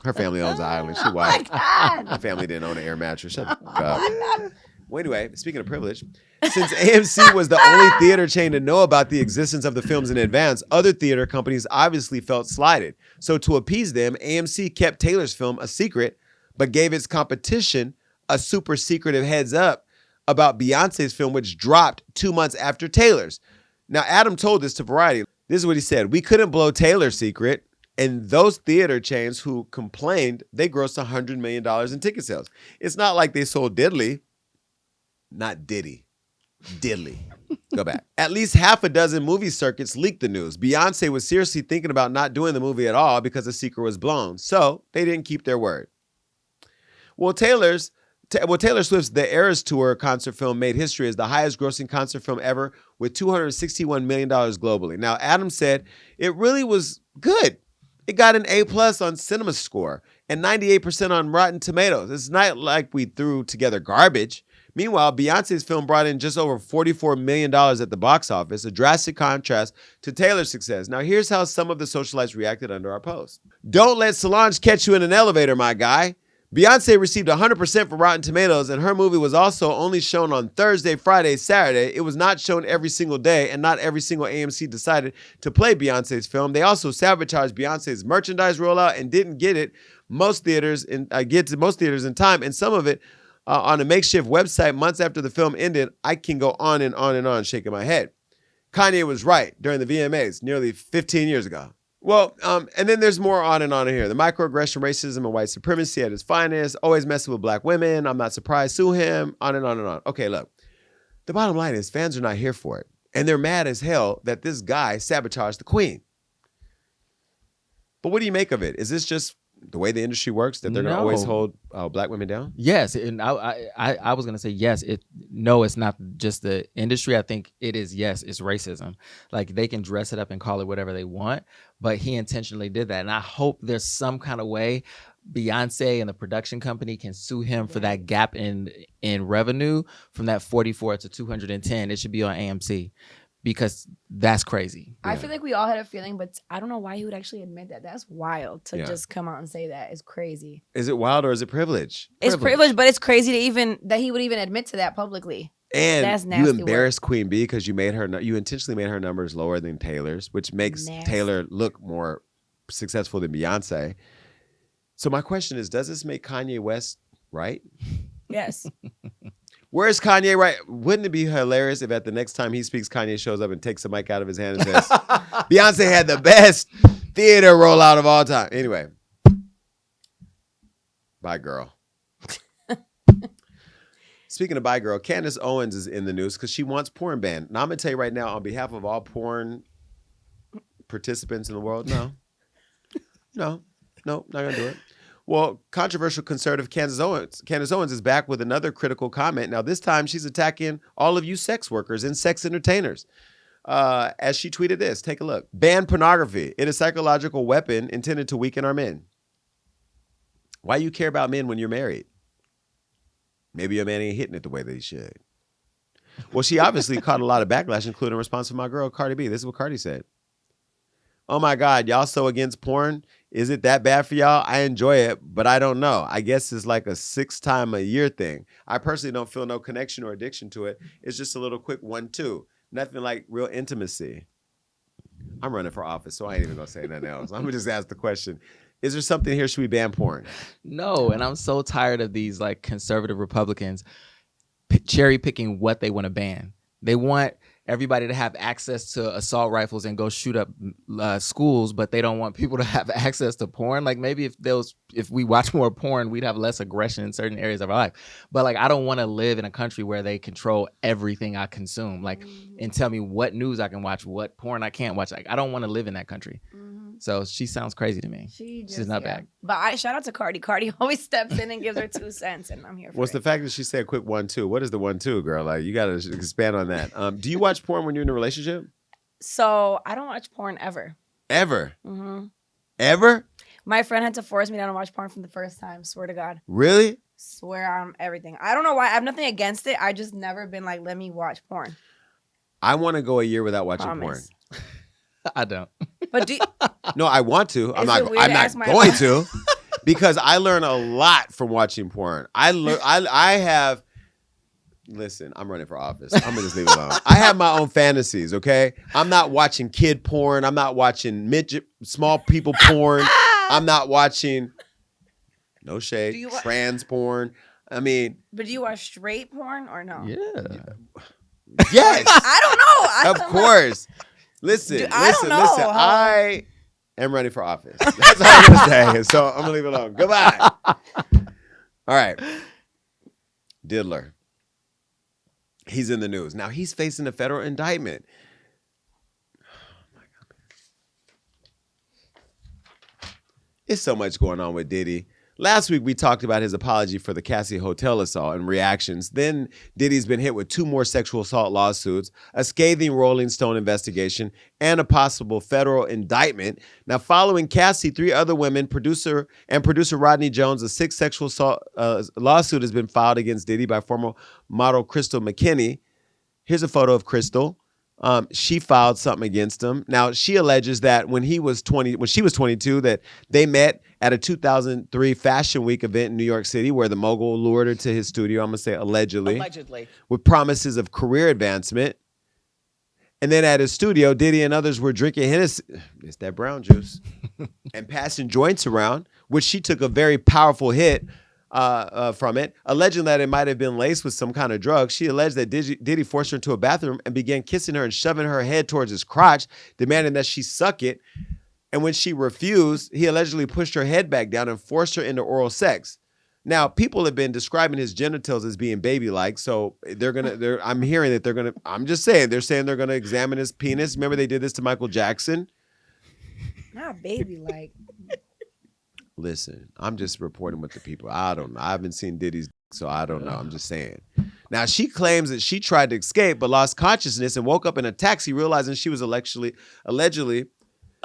Her family owns an island. She Oh my white. God. Her family didn't own an air mattress. Shut the fuck up. Well, anyway, speaking of privilege, since AMC was the only theater chain to know about the existence of the films in advance, other theater companies obviously felt slighted. So to appease them, AMC kept Taylor's film a secret, but gave its competition a super secretive heads up about Beyonce's film, which dropped 2 months after Taylor's. Now, Adam told this to Variety. This is what he said. We couldn't blow Taylor's secret, and those theater chains who complained, they grossed $100 million in ticket sales. It's not like they sold Diddley. Not Diddy. Diddley. Go back. At least half a dozen movie circuits leaked the news. Beyonce was seriously thinking about not doing the movie at all because the secret was blown. So they didn't keep their word. Well, Taylor Swift's The Eras Tour concert film made history as the highest grossing concert film ever with $261 million globally. Now, Adam said it really was good. It got an A+ on Cinema Score and 98% on Rotten Tomatoes. It's not like we threw together garbage. Meanwhile, Beyonce's film brought in just over $44 million at the box office, a drastic contrast to Taylor's success. Now, here's how some of the socialites reacted under our post. Don't let Solange catch you in an elevator, my guy. Beyonce received 100% for Rotten Tomatoes, and her movie was also only shown on Thursday, Friday, Saturday. It was not shown every single day, and not every single AMC decided to play Beyonce's film. They also sabotaged Beyonce's merchandise rollout and didn't get to most theaters in time, and some of it on a makeshift website months after the film ended. I can go on and on and on shaking my head. Kanye was right during the VMAs nearly 15 years ago. Well, and then there's more on and on here. The microaggression, racism, and white supremacy at its finest, always messing with black women. I'm not surprised. Sue him, on and on and on. Okay, look. The bottom line is fans are not here for it. And they're mad as hell that this guy sabotaged the queen. But what do you make of it? Is this just the way the industry works, that they're going to always No. hold black women down? Yes, and I was gonna say yes. No, it's not just the industry. I think it is. Yes, it's racism. Like they can dress it up and call it whatever they want, but he intentionally did that, and I hope there's some kind of way Beyonce and the production company can sue him for that gap in revenue from that 44 to 210. It should be on AMC. Because that's crazy. I feel like we all had a feeling, but I don't know why he would actually admit that. That's wild to just come out and say that. It's crazy. Is it wild or is it privilege? It's privilege, but it's crazy that he would even admit to that publicly. And that's nasty you embarrassed Queen Bee because you intentionally made her numbers lower than Taylor's, which makes Taylor look more successful than Beyonce. So my question is, does this make Kanye West right? Yes. Where's Kanye right? Wouldn't it be hilarious if at the next time he speaks, Kanye shows up and takes the mic out of his hand and says, Beyonce had the best theater rollout of all time. Anyway. Bye, girl. Speaking of bye, girl, Candace Owens is in the news because she wants porn banned. Now, I'm going to tell you right now, on behalf of all porn participants in the world, no, not going to do it. Well, controversial conservative Candace Owens is back with another critical comment. Now, this time she's attacking all of you sex workers and sex entertainers. As she tweeted this, take a look. Ban pornography. It is a psychological weapon intended to weaken our men. Why you care about men when you're married? Maybe your man ain't hitting it the way that he should. Well, she obviously caught a lot of backlash, including in response from my girl, Cardi B. This is what Cardi said. Oh my God, y'all so against porn? Is it that bad for y'all? I enjoy it, but I don't know. I guess it's like a 6-time-a-year thing. I personally don't feel no connection or addiction to it. It's just a little quick 1-2. Nothing like real intimacy. I'm running for office, so I ain't even gonna say nothing else. I'm gonna just ask the question. Is there something here, should we ban porn? No, and I'm so tired of these like conservative Republicans cherry picking what they want to ban. They want everybody to have access to assault rifles and go shoot up schools, but they don't want people to have access to porn. Like maybe if we watch more porn, we'd have less aggression in certain areas of our life. But like I don't want to live in a country where they control everything I consume, like and tell me what news I can watch, what porn I can't watch. Like I don't want to live in that country. So she sounds crazy to me. She's not back. But I shout out to Cardi. Cardi always steps in and gives her 2 cents, and I'm here for What's it. the fact that she said quick 1-2? What is the 1-2, girl? Like you gotta expand on that. Do you watch porn when you're in a relationship? So I don't watch porn ever. Ever? Mm-hmm. Ever? My friend had to force me down to watch porn from the first time. Swear to God. Really? Swear on everything. I don't know why. I have nothing against it. I just never been like, let me watch porn. I want to go a year without watching Promise. porn. I don't. But do No, I want to. I'm Is not it weird to ask my going advice? to because I learn a lot from watching porn. I have. Listen, I'm running for office. I'm gonna just leave it alone. I have my own fantasies. Okay, I'm not watching kid porn. I'm not watching midget, small people porn. I'm not watching. No shade. Trans porn. I mean. But do you watch straight porn or no? Yeah. Yes. I don't know. Of course. Listen. Dude, I don't know. I am running for office. That's all I'm gonna say. So I'm gonna leave it alone. Goodbye. All right. Diddler. He's in the news. Now he's facing a federal indictment. Oh my God. It's so much going on with Diddy. Last week, we talked about his apology for the Cassie Hotel assault and reactions. Then Diddy's been hit with 2 more sexual assault lawsuits, a scathing Rolling Stone investigation, and a possible federal indictment. Now, following Cassie, 3 other women, producer Rodney Jones, a 6th sexual assault lawsuit has been filed against Diddy by former model Crystal McKinney. Here's a photo of Crystal. She filed something against him. Now, she alleges that when she was 22, that they met at a 2003 Fashion Week event in New York City where the mogul lured her to his studio, I'm going to say allegedly, with promises of career advancement. And then at his studio, Diddy and others were drinking Hennessy, it's that brown juice, and passing joints around, which she took a very powerful hit from it, alleging that it might have been laced with some kind of drug. She alleged that Diddy forced her into a bathroom and began kissing her and shoving her head towards his crotch, demanding that she suck it. And when she refused, he allegedly pushed her head back down and forced her into oral sex. Now, people have been describing his genitals as being baby-like, so I'm hearing that I'm just saying, they're saying they're gonna examine his penis. Remember they did this to Michael Jackson? Not baby-like. Listen, I'm just reporting what the people. I don't know. I haven't seen Diddy's, so I don't know. I'm just saying. Now, she claims that she tried to escape but lost consciousness and woke up in a taxi, realizing she was allegedly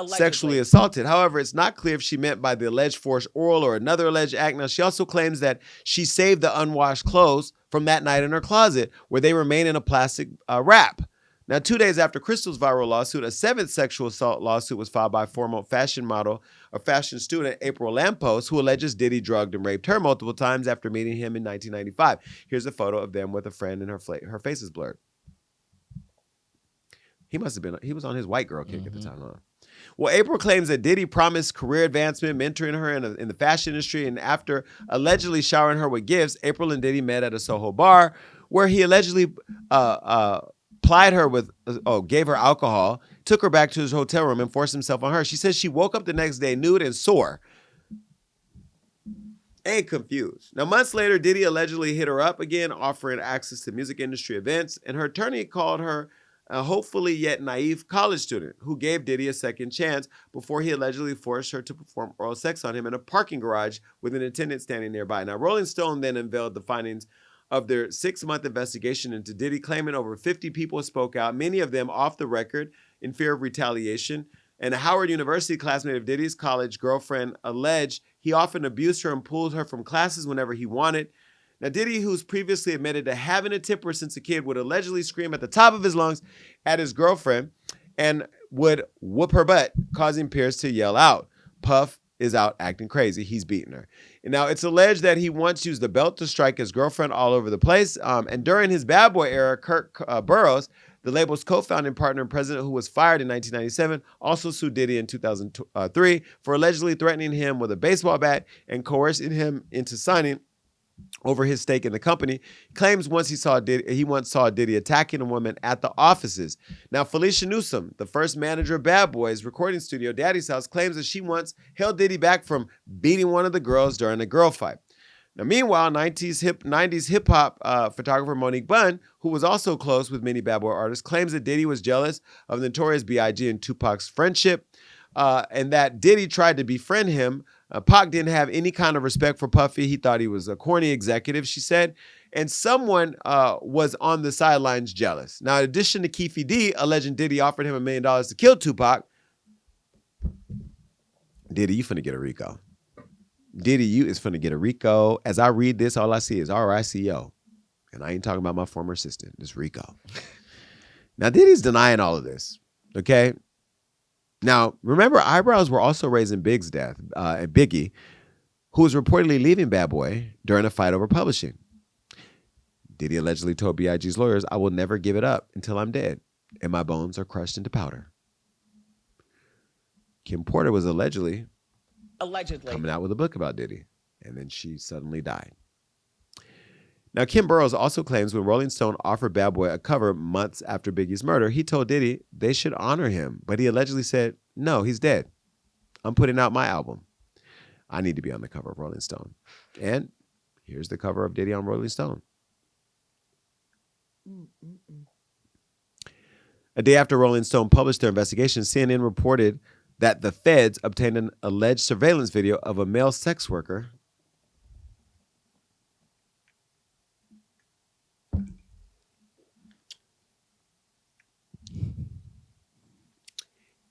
sexually assaulted. However, it's not clear if she meant by the alleged forced oral or another alleged act. Now, she also claims that she saved the unwashed clothes from that night in her closet, where they remain in a plastic wrap. Now, 2 days after Crystal's viral lawsuit, a seventh sexual assault lawsuit was filed by former fashion model or fashion student April Lampos, who alleges Diddy drugged and raped her multiple times after meeting him in 1995. Here's a photo of them with a friend, and her face is blurred. He was on his white girl kick at the time, huh? Well, April claims that Diddy promised career advancement, mentoring her in the fashion industry, and after allegedly showering her with gifts, April and Diddy met at a Soho bar where he allegedly plied her with, gave her alcohol, took her back to his hotel room, and forced himself on her. She says she woke up the next day nude and sore and confused. Now, months later, Diddy allegedly hit her up again, offering access to music industry events, and her attorney called her a hopefully yet naive college student who gave Diddy a second chance before he allegedly forced her to perform oral sex on him in a parking garage with an attendant standing nearby. Now, Rolling Stone then unveiled the findings of their 6-month investigation into Diddy, claiming over 50 people spoke out, many of them off the record in fear of retaliation. And a Howard University classmate of Diddy's college girlfriend alleged he often abused her and pulled her from classes whenever he wanted. Now, Diddy, who's previously admitted to having a temper since a kid, would allegedly scream at the top of his lungs at his girlfriend and would whoop her butt, causing peers to yell out. Puff is out acting crazy. He's beating her. And now, it's alleged that he once used the belt to strike his girlfriend all over the place. And during his Bad Boy era, Kirk Burroughs, the label's co-founding partner and president, who was fired in 1997, also sued Diddy in 2003 for allegedly threatening him with a baseball bat and coercing him into signing over his stake in the company. Claims he once saw Diddy attacking a woman at the offices. Now, Felicia Newsom, the first manager of Bad Boy's recording studio, Daddy's House, claims that she once held Diddy back from beating one of the girls during a girl fight. Now, meanwhile, 90s hip-hop photographer Monique Bunn, who was also close with many Bad Boy artists, claims that Diddy was jealous of the Notorious B.I.G. and Tupac's friendship, and that Diddy tried to befriend him. Pac didn't have any kind of respect for Puffy. He thought he was a corny executive, she said. And someone was on the sidelines jealous. Now, in addition to Keefe D alleging Diddy offered him $1 million to kill Tupac, Diddy, you finna get a RICO. Diddy, you is finna get a RICO. As I read this, all I see is RICO. And I ain't talking about my former assistant. It's RICO. Now, Diddy's denying all of this, okay? Now, remember, eyebrows were also raised in Big's death, Biggie, who was reportedly leaving Bad Boy during a fight over publishing. Diddy allegedly told B.I.G.'s lawyers, "I will never give it up until I'm dead, and my bones are crushed into powder." Kim Porter was allegedly coming out with a book about Diddy, and then she suddenly died. Now, Kim Burroughs also claims when Rolling Stone offered Bad Boy a cover months after Biggie's murder, he told Diddy they should honor him, but he allegedly said, "No, he's dead. I'm putting out my album. I need to be on the cover of Rolling Stone." And here's the cover of Diddy on Rolling Stone. A day after Rolling Stone published their investigation, CNN reported that the feds obtained an alleged surveillance video of a male sex worker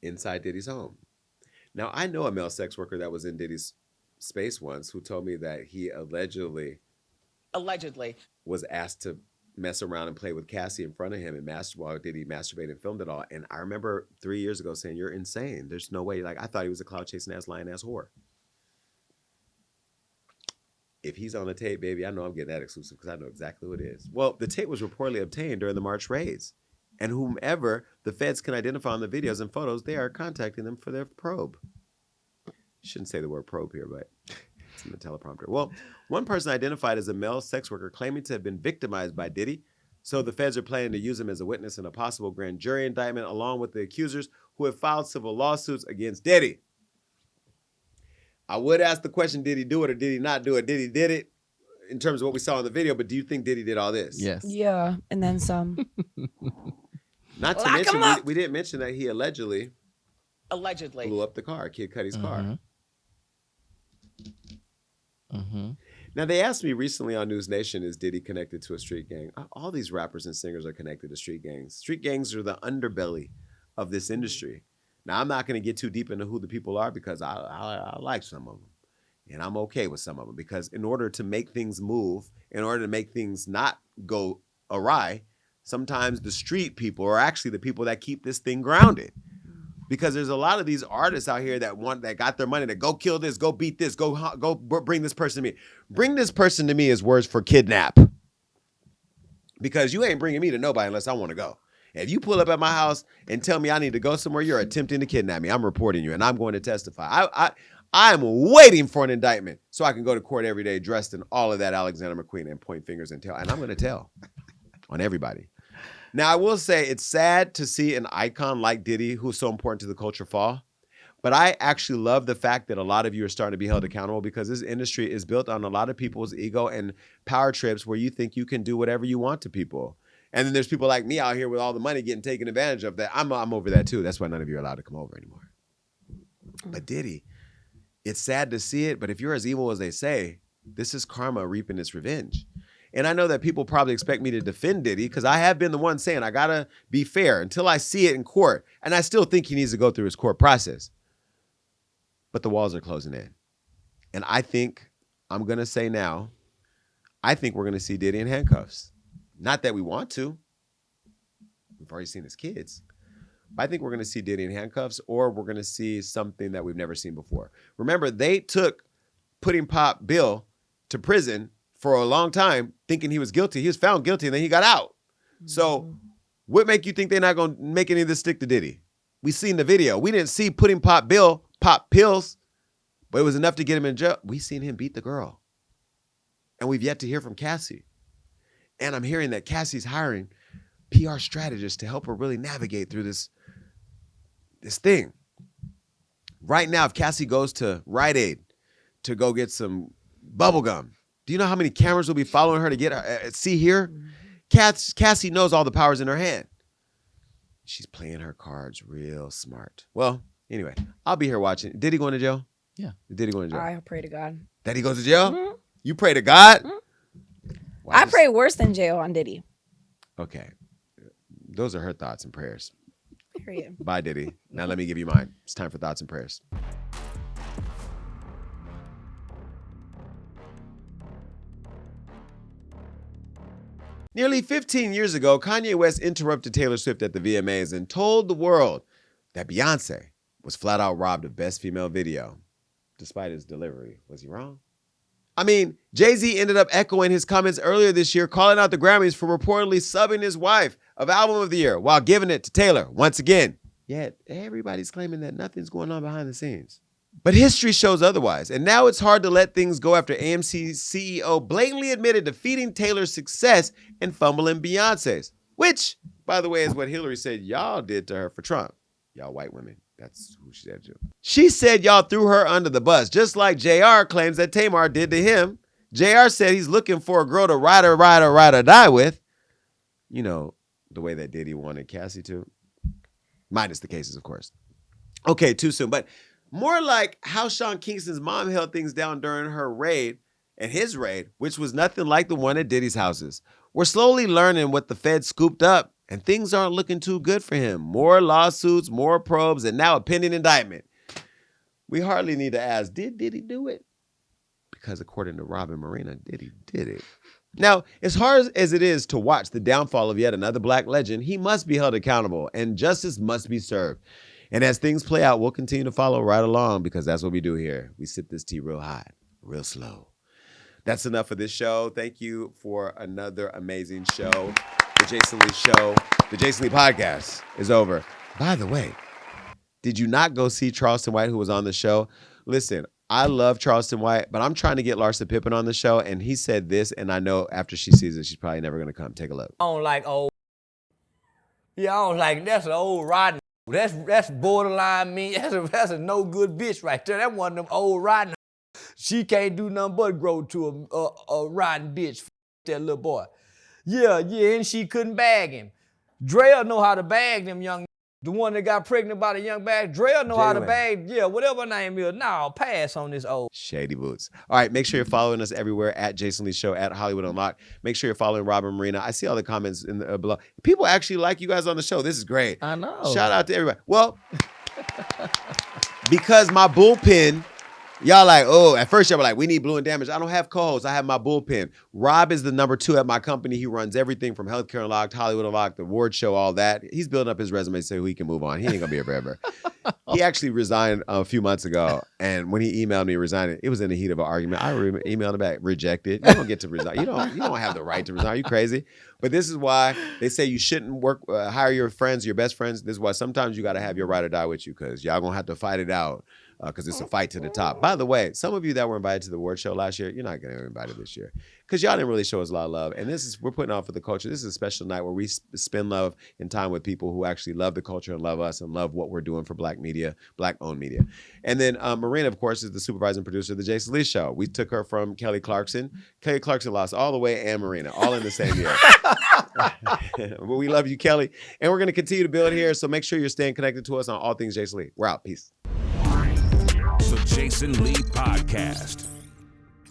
inside Diddy's home. Now, I know a male sex worker that was in Diddy's space once who told me that he allegedly was asked to mess around and play with Cassie in front of him and while Diddy masturbated and filmed it all. And I remember 3 years ago saying, "You're insane. There's no way." Like, I thought he was a cloud chasing ass, lying ass whore. If he's on the tape, baby, I know I'm getting that exclusive because I know exactly who it is. Well, the tape was reportedly obtained during the March raids. And whomever the feds can identify on the videos and photos, they are contacting them for their probe. Shouldn't say the word probe here, but it's in the teleprompter. Well, one person identified as a male sex worker claiming to have been victimized by Diddy. So the feds are planning to use him as a witness in a possible grand jury indictment, along with the accusers who have filed civil lawsuits against Diddy. I would ask the question, did he do it or did he not do it? Diddy did it in terms of what we saw in the video, but do you think Diddy did all this? Yes. Yeah, and then some. Not to mention, we didn't mention that he allegedly blew up the car. Kid Cudi's car. Mm-hmm. Now, they asked me recently on News Nation, is Diddy connected to a street gang? All these rappers and singers are connected to street gangs. Street gangs are the underbelly of this industry. Now, I'm not going to get too deep into who the people are because I like some of them. And I'm okay with some of them because in order to make things move, in order to make things not go awry, sometimes the street people are actually the people that keep this thing grounded. Because there's a lot of these artists out here that got their money to go kill this, go beat this, go bring this person to me. Bring this person to me is words for kidnap. Because you ain't bringing me to nobody unless I want to go. If you pull up at my house and tell me I need to go somewhere, you're attempting to kidnap me. I'm reporting you and I'm going to testify. I'm waiting for an indictment so I can go to court every day dressed in all of that Alexander McQueen and point fingers and tell. And I'm going to tell on everybody. Now, I will say it's sad to see an icon like Diddy, who's so important to the culture, fall. But I actually love the fact that a lot of you are starting to be held accountable because this industry is built on a lot of people's ego and power trips where you think you can do whatever you want to people. And then there's people like me out here with all the money getting taken advantage of that. I'm over that too. That's why none of you are allowed to come over anymore. But Diddy, it's sad to see it, but if you're as evil as they say, this is karma reaping its revenge. And I know that people probably expect me to defend Diddy because I have been the one saying I got to be fair until I see it in court. And I still think he needs to go through his court process. But the walls are closing in. And I think, I'm going to say now, I think we're going to see Diddy in handcuffs. Not that we want to. We've already seen his kids. But I think we're going to see Diddy in handcuffs or we're going to see something that we've never seen before. Remember, they took putting Pop Bill to prison for a long time thinking he was guilty. He was found guilty and then he got out. So what make you think they're not going to make any of this stick to Diddy? We seen the video. We didn't see putting Pop Bill pop pills, but it was enough to get him in jail. We seen him beat the girl. And we've yet to hear from Cassie. And I'm hearing that Cassie's hiring PR strategists to help her really navigate through this thing. Right now, if Cassie goes to Rite Aid to go get some bubble gum, do you know how many cameras will be following her to get her, see here? Cassie knows all the powers in her hand. She's playing her cards real smart. Well, anyway, I'll be here watching. Did he go into jail? Yeah. Did he go into jail? I pray to God. That he goes to jail? Mm-hmm. You pray to God? Mm-hmm. Well, I pray worse than jail on Diddy. Okay. Those are her thoughts and prayers. Period. Bye, Diddy. Now let me give you mine. It's time for thoughts and prayers. Nearly 15 years ago, Kanye West interrupted Taylor Swift at the VMAs and told the world that Beyoncé was flat out robbed of Best Female Video. Despite his delivery, was he wrong? I mean, Jay-Z ended up echoing his comments earlier this year, calling out the Grammys for reportedly subbing his wife of Album of the Year while giving it to Taylor once again. Yet, everybody's claiming that nothing's going on behind the scenes. But history shows otherwise, and now it's hard to let things go after AMC's CEO blatantly admitted defeating Taylor's success and fumbling Beyonce's, which, by the way, is what Hillary said y'all did to her for Trump. Y'all white women. That's who she said to. She said y'all threw her under the bus, just like JR claims that Tamar did to him. JR said he's looking for a girl to ride or die with. You know, the way that Diddy wanted Cassie to. Minus the cases, of course. Okay, too soon. But more like how Sean Kingston's mom held things down during her raid and his raid, which was nothing like the one at Diddy's houses. We're slowly learning what the Fed scooped up, and things aren't looking too good for him. More lawsuits, more probes, and now a pending indictment. We hardly need to ask, did Diddy do it? Because according to Robin Marina, Diddy did it. Now, as hard as it is to watch the downfall of yet another black legend, he must be held accountable, and justice must be served. And as things play out, we'll continue to follow right along because that's what we do here. We sip this tea real hot, real slow. That's enough for this show. Thank you for another amazing show. The Jason Lee Show, the Jason Lee Podcast is over. By the way, did you not go see Charleston White, who was on the show? Listen, I love Charleston White, but I'm trying to get Larsa Pippen on the show, and he said this, and I know after she sees it, she's probably never going to come. Take a look. I don't like old. Yeah, I don't like, that's an old rotten. That's borderline mean. That's a no good bitch right there. That one of them old rotten. She can't do nothing but grow to a rotten bitch. That little boy. Yeah, and she couldn't bag him. Drea know how to bag them young The one that got pregnant by the young bag. Drell know how to Jalen. bag, whatever her name is. No, pass on this old. Shady boots. All right, make sure you're following us everywhere at Jason Lee Show, at Hollywood Unlocked. Make sure you're following Robin Marina. I see all the comments in the below. People actually like you guys on the show. This is great. I know. Shout out to everybody. Well, because my bullpen, y'all like, oh, at first y'all were like, we need Blue and Damage. I don't have co-hosts. I have my bullpen. Rob is the number 2 at my company. He runs everything from Healthcare Unlocked, Hollywood Unlocked, the award show, all that. He's building up his resume so he can move on. He ain't gonna be here forever. He actually resigned a few months ago, and when he emailed me resigning, it was in the heat of an argument. I emailed him back, rejected. You don't get to resign. You don't have the right to resign. Are you crazy? But this is why they say you shouldn't hire your friends, your best friends. This is why sometimes you got to have your ride or die with you, because y'all gonna have to fight it out. Because it's a fight to the top. By the way, some of you that were invited to the award show last year, you're not getting invited this year because y'all didn't really show us a lot of love. And we're putting on for the culture. This is a special night where we spend love and time with people who actually love the culture and love us and love what we're doing for Black media, Black-owned media. And then Marina, of course, is the supervising producer of the Jason Lee Show. We took her from Kelly Clarkson. Kelly Clarkson lost all the way, and Marina, all in the same year. But we love you, Kelly. And we're going to continue to build here. So make sure you're staying connected to us on all things Jason Lee. We're out. Peace. The Jason Lee Podcast.